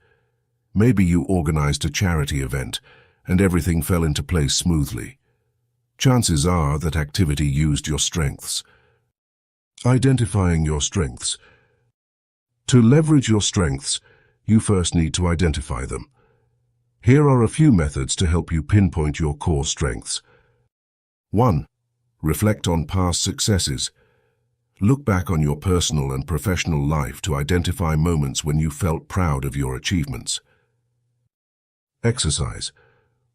Maybe you organized a charity event, and everything fell into place smoothly. Chances are that activity used your strengths. Identifying your strengths. To leverage your strengths, you first need to identify them. Here are a few methods to help you pinpoint your core strengths. 1. Reflect on past successes. Look back on your personal and professional life to identify moments when you felt proud of your achievements. Exercise.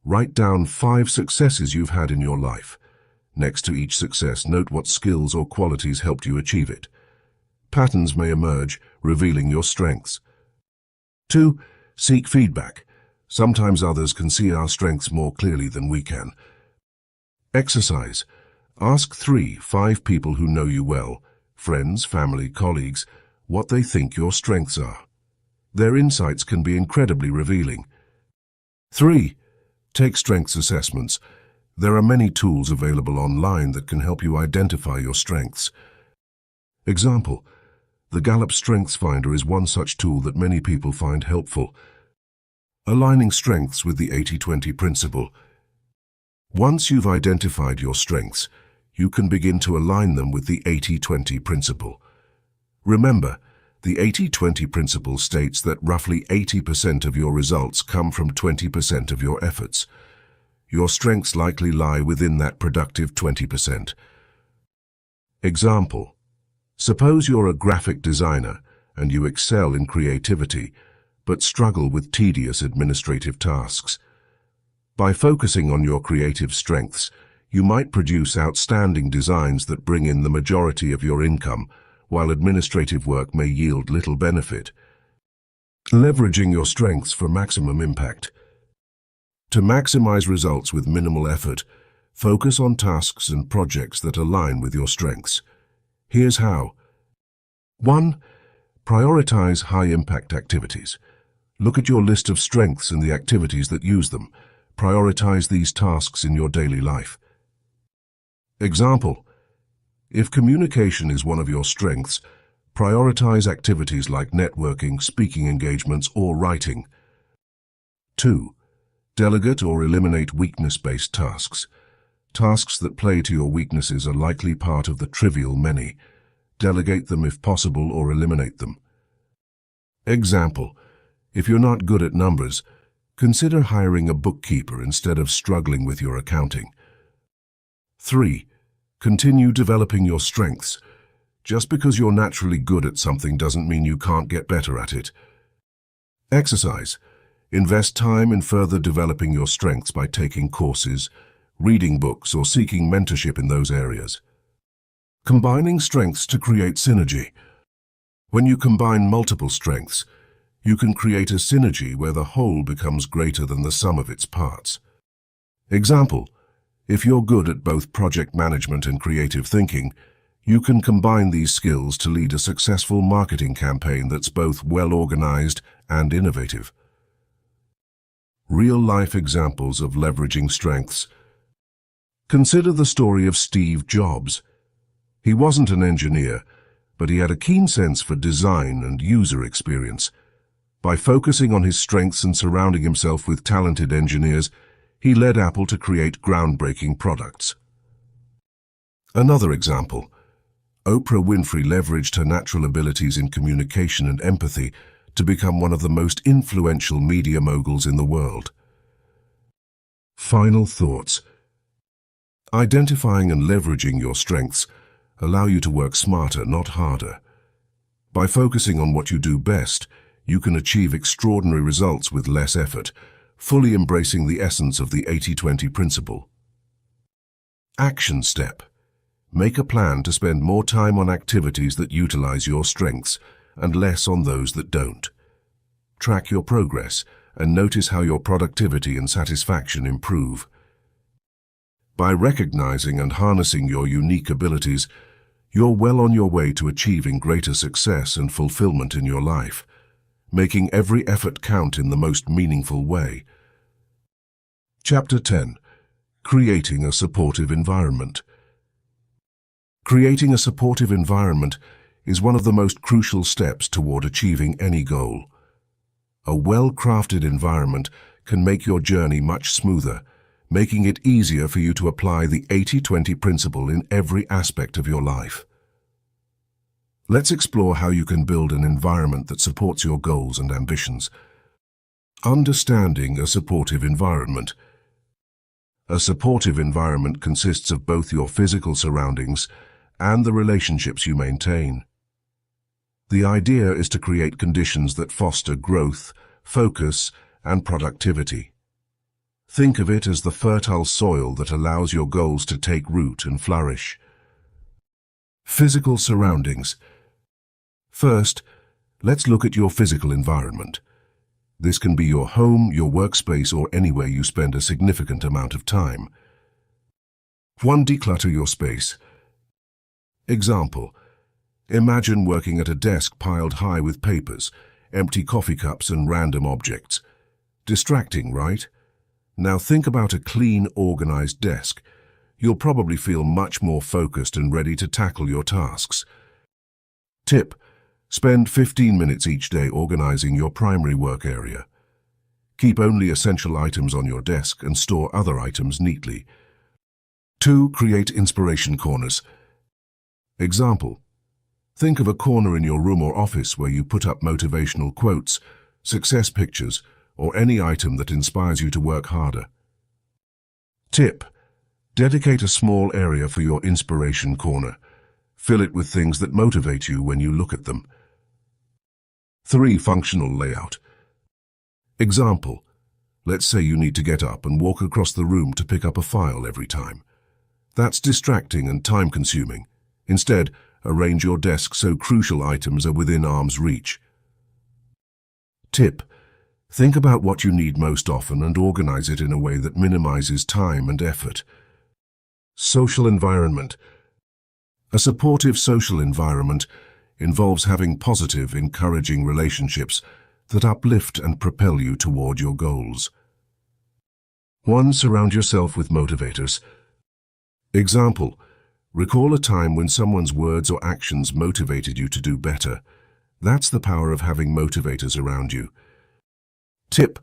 Write down 5 successes you've had in your life. Next to each success, note what skills or qualities helped you achieve it. Patterns may emerge, revealing your strengths. 2. Seek feedback. Sometimes others can see our strengths more clearly than we can. Exercise. Ask 3-5 people who know you well, friends, family, colleagues, what they think your strengths are. Their insights can be incredibly revealing. 3. Take strengths assessments. There are many tools available online that can help you identify your strengths. Example: the Gallup Strengths Finder is one such tool that many people find helpful. Aligning strengths with the 80-20 principle. Once you've identified your strengths, you can begin to align them with the 80-20 principle. Remember, the 80-20 principle states that roughly 80% of your results come from 20% of your efforts. Your strengths likely lie within that productive 20%. Example: suppose you're a graphic designer and you excel in creativity, but struggle with tedious administrative tasks. By focusing on your creative strengths, you might produce outstanding designs that bring in the majority of your income, while administrative work may yield little benefit. Leveraging your strengths for maximum impact. To maximize results with minimal effort, focus on tasks and projects that align with your strengths. Here's how. 1. Prioritize high-impact activities. Look at your list of strengths and the activities that use them. Prioritize these tasks in your daily life. Example: if communication is one of your strengths, prioritize activities like networking, speaking engagements, or writing. 2. Delegate or eliminate weakness-based tasks. Tasks that play to your weaknesses are likely part of the trivial many. Delegate them if possible or eliminate them. Example: if you're not good at numbers, consider hiring a bookkeeper instead of struggling with your accounting. 3. Continue developing your strengths. Just because you're naturally good at something doesn't mean you can't get better at it. Exercise. Invest time in further developing your strengths by taking courses, reading books, or seeking mentorship in those areas. Combining strengths to create synergy. When you combine multiple strengths, you can create a synergy where the whole becomes greater than the sum of its parts. Example: if you're good at both project management and creative thinking, You can combine these skills to lead a successful marketing campaign that's both well-organized and innovative. Real-life examples of leveraging strengths. Consider the story of Steve Jobs. He wasn't an engineer, but he had a keen sense for design and user experience. By focusing on his strengths and surrounding himself with talented engineers, he led Apple to create groundbreaking products. Another example. Oprah Winfrey leveraged her natural abilities in communication and empathy to become one of the most influential media moguls in the world. Final thoughts. Identifying and leveraging your strengths allow you to work smarter, not harder. By focusing on what you do best, you can achieve extraordinary results with less effort, fully embracing the essence of the 80-20 principle. Action step. Make a plan to spend more time on activities that utilize your strengths and less on those that don't. Track your progress and notice how your productivity and satisfaction improve. By recognizing and harnessing your unique abilities, you're well on your way to achieving greater success and fulfillment in your life, making every effort count in the most meaningful way. Chapter 10. Creating a supportive environment. Creating a supportive environment is one of the most crucial steps toward achieving any goal. A well-crafted environment can make your journey much smoother, making it easier for you to apply the 80-20 principle in every aspect of your life. Let's explore how you can build an environment that supports your goals and ambitions. Understanding a supportive environment. A supportive environment consists of both your physical surroundings and the relationships you maintain. The idea is to create conditions that foster growth, focus, and productivity. Think of it as the fertile soil that allows your goals to take root and flourish. Physical surroundings. First, let's look at your physical environment. This can be your home, your workspace, or anywhere you spend a significant amount of time. 1. Declutter your space. Example. Imagine working at a desk piled high with papers, empty coffee cups, and random objects. Distracting, right? Now think about a clean, organized desk. You'll probably feel much more focused and ready to tackle your tasks. Tip: spend 15 minutes each day organizing your primary work area. Keep only essential items on your desk and store other items neatly. 2. Create inspiration corners. Example. Think of a corner in your room or office where you put up motivational quotes, success pictures, or any item that inspires you to work harder. Tip: dedicate a small area for your inspiration corner. Fill it with things that motivate you when you look at them. 3. Functional layout. Example. Let's say you need to get up and walk across the room to pick up a file every time. That's distracting and time-consuming. Instead, arrange your desk so crucial items are within arm's reach. Tip: think about what you need most often and organize it in a way that minimizes time and effort. Social environment. A supportive social environment involves having positive, encouraging relationships that uplift and propel you toward your goals. 1. Surround yourself with motivators. Example. Recall a time when someone's words or actions motivated you to do better. That's the power of having motivators around you. Tip: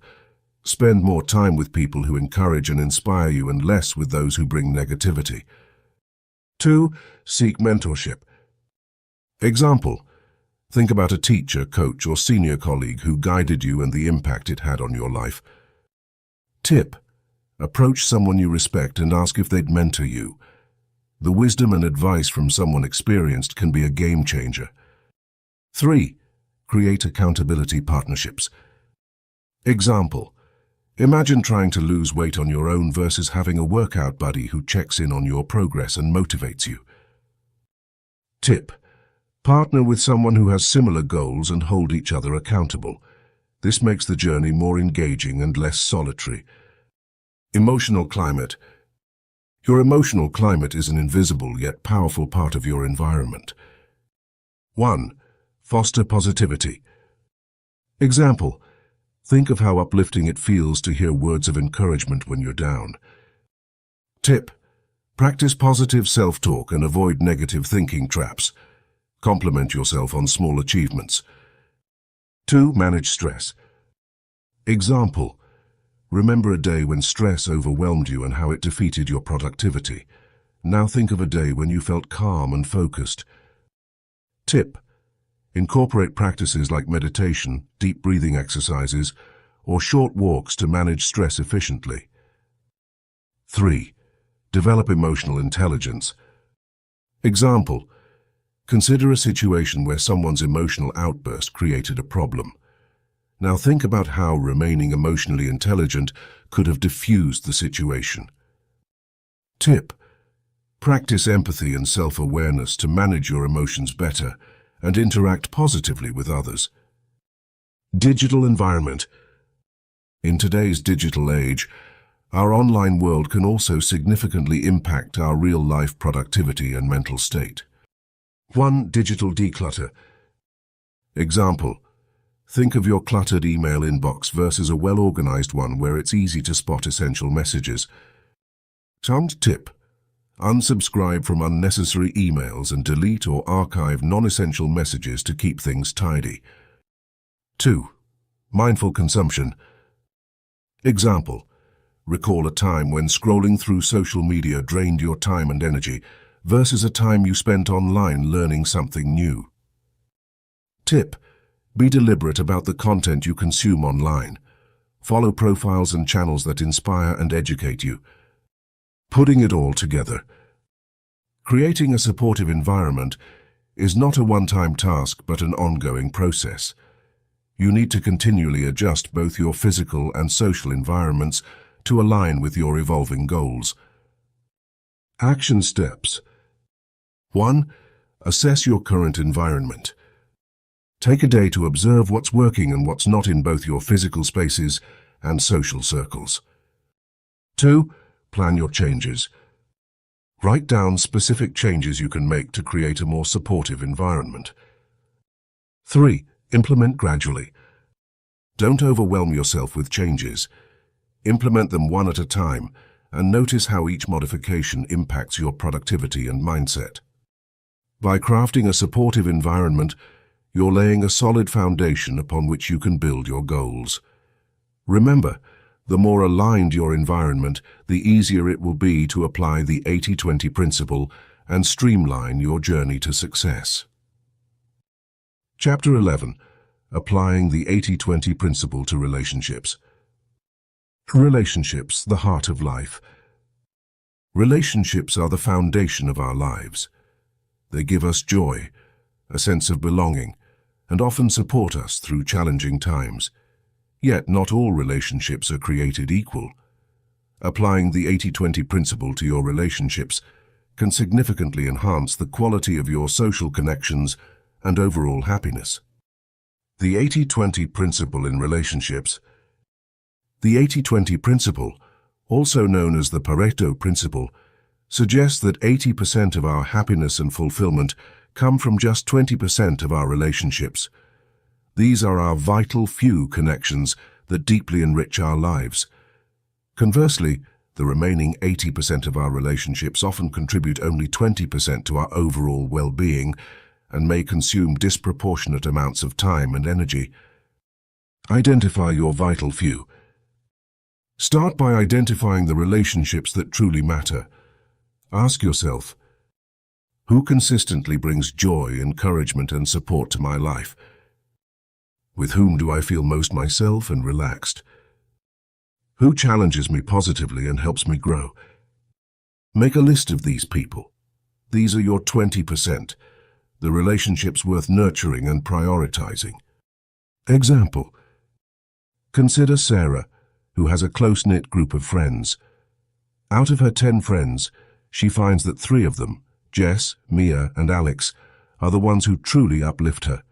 spend more time with people who encourage and inspire you and less with those who bring negativity. 2. Seek mentorship. Example. Think about a teacher, coach, or senior colleague who guided you and the impact it had on your life. Tip: approach someone you respect and ask if they'd mentor you. The wisdom and advice from someone experienced can be a game changer. 3. Create accountability partnerships. Example. Imagine trying to lose weight on your own versus having a workout buddy who checks in on your progress and motivates you. Tip: partner with someone who has similar goals and hold each other accountable. This makes the journey more engaging and less solitary. Emotional climate. Your emotional climate is an invisible yet powerful part of your environment. 1. Foster positivity. Example: think of how uplifting it feels to hear words of encouragement when you're down. Tip: practice positive self-talk and avoid negative thinking traps. Compliment yourself on small achievements. 2. Manage stress. Example: remember a day when stress overwhelmed you and how it defeated your productivity. Now think of a day when you felt calm and focused. Tip: incorporate practices like meditation, deep breathing exercises, or short walks to manage stress efficiently. 3. Develop emotional intelligence. Example: consider a situation where someone's emotional outburst created a problem. Now think about how remaining emotionally intelligent could have diffused the situation. Tip: practice empathy and self-awareness to manage your emotions better and interact positively with others. Digital environment. In today's digital age, our online world can also significantly impact our real-life productivity and mental state. 1. Digital declutter. Example: think of your cluttered email inbox versus a well-organized one where it's easy to spot essential messages. Sound tip: unsubscribe from unnecessary emails and delete or archive non-essential messages to keep things tidy. 2. Mindful consumption. Example: recall a time when scrolling through social media drained your time and energy versus a time you spent online learning something new. Tip: be deliberate about the content you consume online. Follow profiles and channels that inspire and educate you. Putting it all together. Creating a supportive environment is not a one-time task but an ongoing process. You need to continually adjust both your physical and social environments to align with your evolving goals. Action steps. 1. Assess your current environment. Take a day to observe what's working and what's not in both your physical spaces and social circles. 2. Plan your changes. Write down specific changes you can make to create a more supportive environment. 3. Implement gradually. Don't overwhelm yourself with changes. Implement them one at a time and notice how each modification impacts your productivity and mindset. By crafting a supportive environment, you're laying a solid foundation upon which you can build your goals. Remember, the more aligned your environment, the easier it will be to apply the 80-20 principle and streamline your journey to success. Chapter 11. Applying the 80-20 principle to relationships. Relationships, the heart of life. Relationships are the foundation of our lives. They give us joy, a sense of belonging, and often support us through challenging times. Yet not all relationships are created equal. Applying the 80-20 principle to your relationships can significantly enhance the quality of your social connections and overall happiness. The 80-20 principle in relationships. The 80-20 principle, also known as the Pareto Principle, suggests that 80% of our happiness and fulfillment come from just 20% of our relationships. These are our vital few connections that deeply enrich our lives. Conversely, the remaining 80% of our relationships often contribute only 20% to our overall well-being and may consume disproportionate amounts of time and energy. Identify your vital few. Start by identifying the relationships that truly matter. Ask yourself, who consistently brings joy, encouragement, and support to my life? With whom do I feel most myself and relaxed? Who challenges me positively and helps me grow? Make a list of these people. These are your 20%, the relationships worth nurturing and prioritizing. Example: consider Sarah, who has a close-knit group of friends. Out of her 10 friends, she finds that 3 of them, Jess, Mia, and Alex, are the ones who truly uplift her.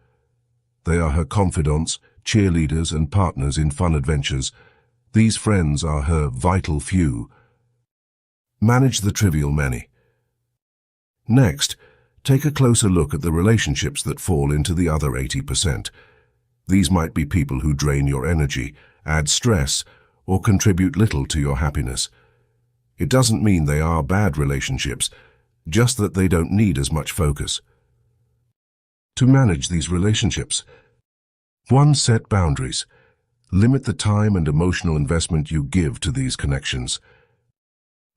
They are her confidants, cheerleaders, and partners in fun adventures. These friends are her vital few. Manage the trivial many. Next, take a closer look at the relationships that fall into the other 80%. These might be people who drain your energy, add stress, or contribute little to your happiness. It doesn't mean they are bad relationships, just that they don't need as much focus. To manage these relationships, 1. Set boundaries. Limit the time and emotional investment you give to these connections.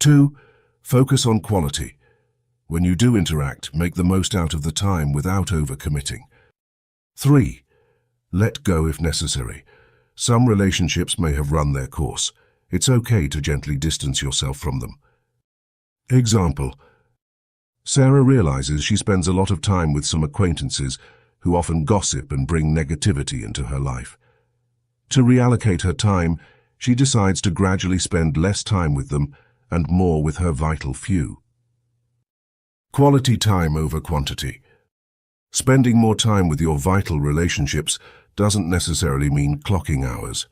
2. Focus on quality. When you do interact, make the most out of the time without overcommitting. 3. Let go if necessary. Some relationships may have run their course. It's okay to gently distance yourself from them. Example: Sarah realizes she spends a lot of time with some acquaintances who often gossip and bring negativity into her life. To reallocate her time, she decides to gradually spend less time with them and more with her vital few. Quality time over quantity. Spending more time with your vital relationships doesn't necessarily mean clocking hours.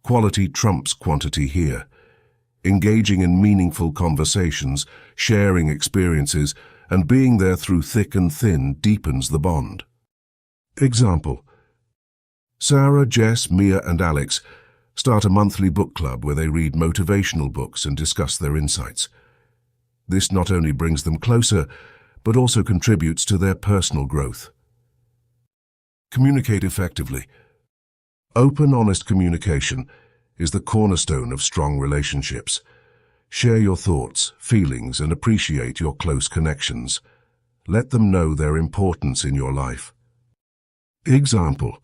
Quality trumps quantity here. Engaging in meaningful conversations, sharing experiences, and being there through thick and thin deepens the bond. Example: Sarah, Jess, Mia, and Alex start a monthly book club where they read motivational books and discuss their insights. This not only brings them closer, but also contributes to their personal growth. Communicate effectively. Open, honest communication is the cornerstone of strong relationships. Share your thoughts, feelings, and appreciate your close connections. Let them know their importance in your life. Example: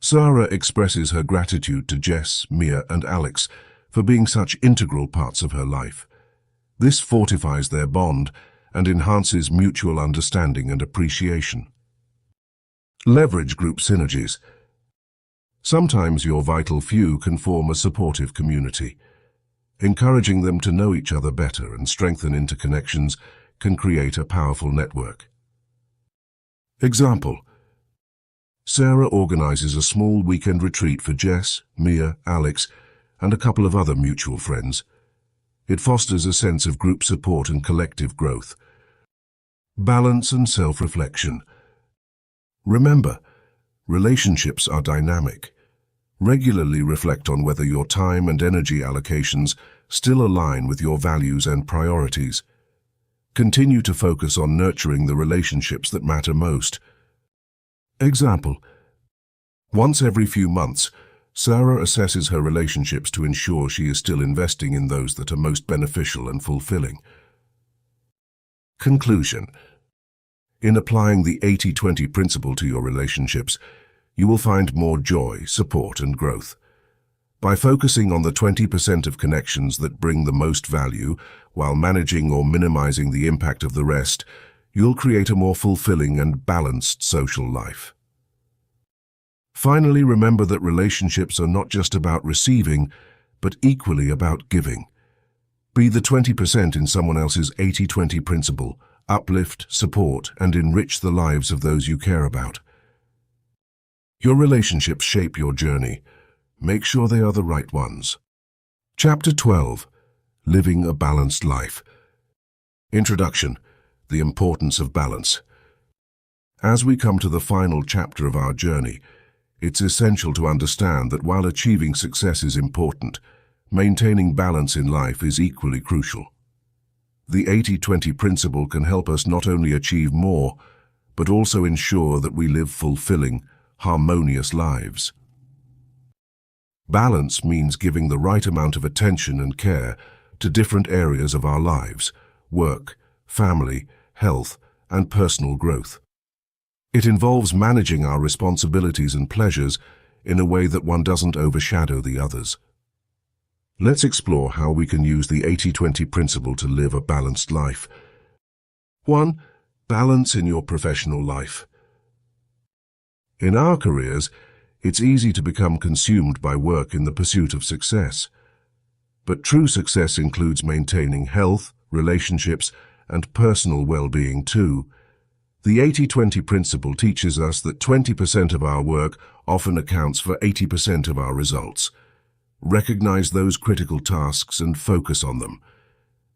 Sarah expresses her gratitude to Jess, Mia, and Alex for being such integral parts of her life. This fortifies their bond and enhances mutual understanding and appreciation. Leverage group synergies. Sometimes your vital few can form a supportive community. Encouraging them to know each other better and strengthen interconnections can create a powerful network. Example: Sarah organizes a small weekend retreat for Jess, Mia, Alex, and a couple of other mutual friends. It fosters a sense of group support and collective growth. Balance and self-reflection. Remember, relationships are dynamic. Regularly reflect on whether your time and energy allocations still align with your values and priorities. Continue to focus on nurturing the relationships that matter most. Example: once every few months, Sarah assesses her relationships to ensure she is still investing in those that are most beneficial and fulfilling. Conclusion: in applying the 80-20 principle to your relationships, you will find more joy, support, and growth. By focusing on the 20% of connections that bring the most value, while managing or minimizing the impact of the rest, you'll create a more fulfilling and balanced social life. Finally, remember that relationships are not just about receiving, but equally about giving. Be the 20% in someone else's 80-20 principle. Uplift, support, and enrich the lives of those you care about. Your relationships shape your journey. Make sure they are the right ones. Chapter 12. Living a Balanced Life. Introduction. The importance of balance. As we come to the final chapter of our journey, it's essential to understand that while achieving success is important, maintaining balance in life is equally crucial. The 80-20 principle can help us not only achieve more, but also ensure that we live fulfilling, harmonious lives. Balance means giving the right amount of attention and care to different areas of our lives: work, family, health, and personal growth. It involves managing our responsibilities and pleasures in a way that one doesn't overshadow the others. Let's explore how we can use the 80-20 principle to live a balanced life. 1. Balance in your professional life. In our careers, it's easy to become consumed by work in the pursuit of success. But true success includes maintaining health, relationships, and personal well-being too. The 80-20 principle teaches us that 20% of our work often accounts for 80% of our results. Recognize those critical tasks and focus on them.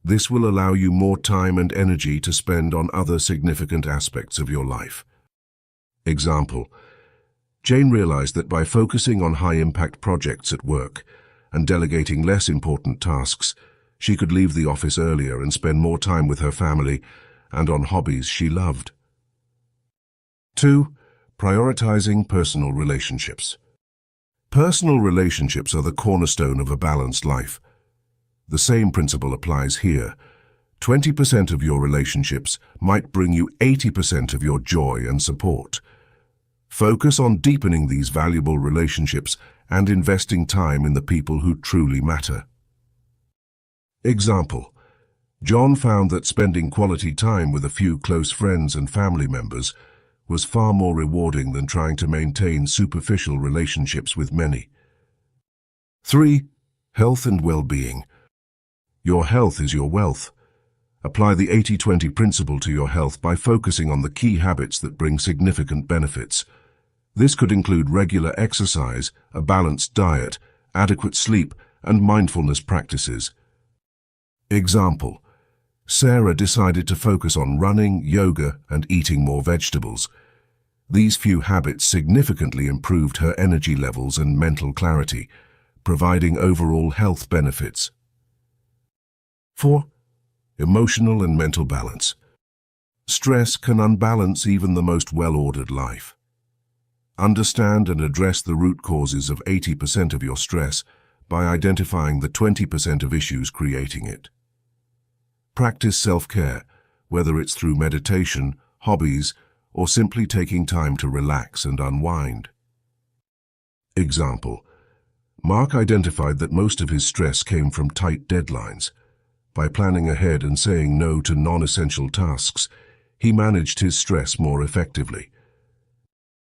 This will allow you more time and energy to spend on other significant aspects of your life. Example: Jane realized that by focusing on high-impact projects at work and delegating less important tasks, she could leave the office earlier and spend more time with her family and on hobbies she loved. 2. Prioritizing personal relationships. Personal relationships are the cornerstone of a balanced life. The same principle applies here. 20% of your relationships might bring you 80% of your joy and support. Focus on deepening these valuable relationships and investing time in the people who truly matter. Example: John found that spending quality time with a few close friends and family members was far more rewarding than trying to maintain superficial relationships with many. 3. Health and well-being. Your health is your wealth. Apply the 80-20 principle to your health by focusing on the key habits that bring significant benefits. This could include regular exercise, a balanced diet, adequate sleep, and mindfulness practices. Example: Sarah decided to focus on running, yoga, and eating more vegetables. These few habits significantly improved her energy levels and mental clarity, providing overall health benefits. 4. Emotional and mental balance. Stress can unbalance even the most well-ordered life. Understand and address the root causes of 80% of your stress by identifying the 20% of issues creating it. Practice self-care, whether it's through meditation, hobbies, or simply taking time to relax and unwind. Example: Mark identified that most of his stress came from tight deadlines. By planning ahead and saying no to non-essential tasks, he managed his stress more effectively.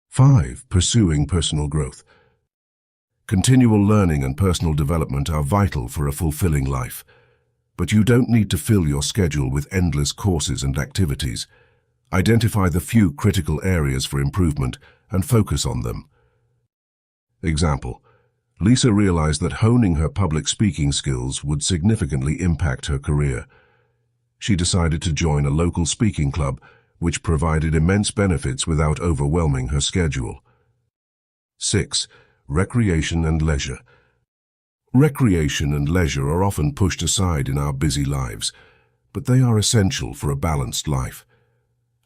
5. Pursuing personal growth. Continual learning and personal development are vital for a fulfilling life, but you don't need to fill your schedule with endless courses and activities. Identify the few critical areas for improvement and focus on them. Example: Lisa realized that honing her public speaking skills would significantly impact her career. She decided to join a local speaking club, which provided immense benefits without overwhelming her schedule. 6. Recreation and leisure. Recreation and leisure are often pushed aside in our busy lives, but they are essential for a balanced life.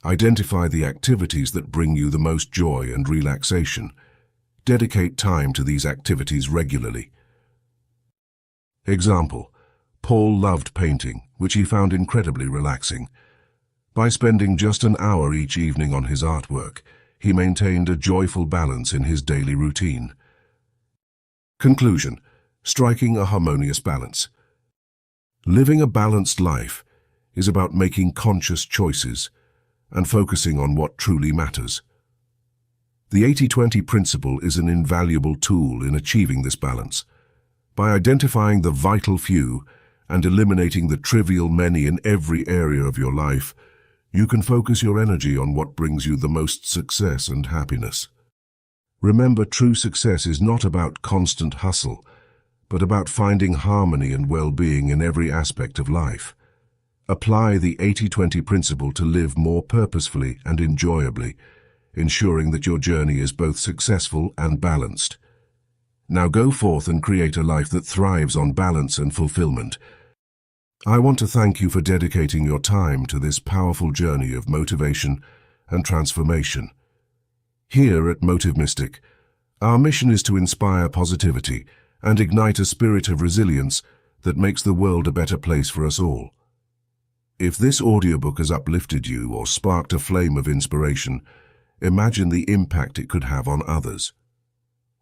Identify the activities that bring you the most joy and relaxation. Dedicate time to these activities regularly. Example: Paul loved painting, which he found incredibly relaxing. By spending just an hour each evening on his artwork, he maintained a joyful balance in his daily routine. Conclusion: striking a harmonious balance. Living a balanced life is about making conscious choices and focusing on what truly matters. The 80-20 principle is an invaluable tool in achieving this balance. By identifying the vital few and eliminating the trivial many in every area of your life, you can focus your energy on what brings you the most success and happiness. Remember, true success is not about constant hustle, but about finding harmony and well-being in every aspect of life. Apply the 80-20 principle to live more purposefully and enjoyably, ensuring that your journey is both successful and balanced. Now go forth and create a life that thrives on balance and fulfillment. I want to thank you for dedicating your time to this powerful journey of motivation and transformation. Here at Motive Mystic, our mission is to inspire positivity and ignite a spirit of resilience that makes the world a better place for us all. If this audiobook has uplifted you or sparked a flame of inspiration, imagine the impact it could have on others.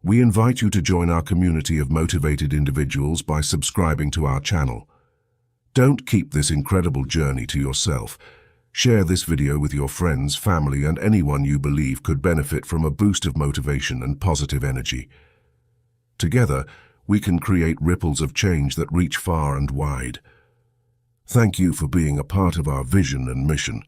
We invite you to join our community of motivated individuals by subscribing to our channel. Don't keep this incredible journey to yourself. Share this video with your friends, family, and anyone you believe could benefit from a boost of motivation and positive energy. Together, we can create ripples of change that reach far and wide. Thank you for being a part of our vision and mission.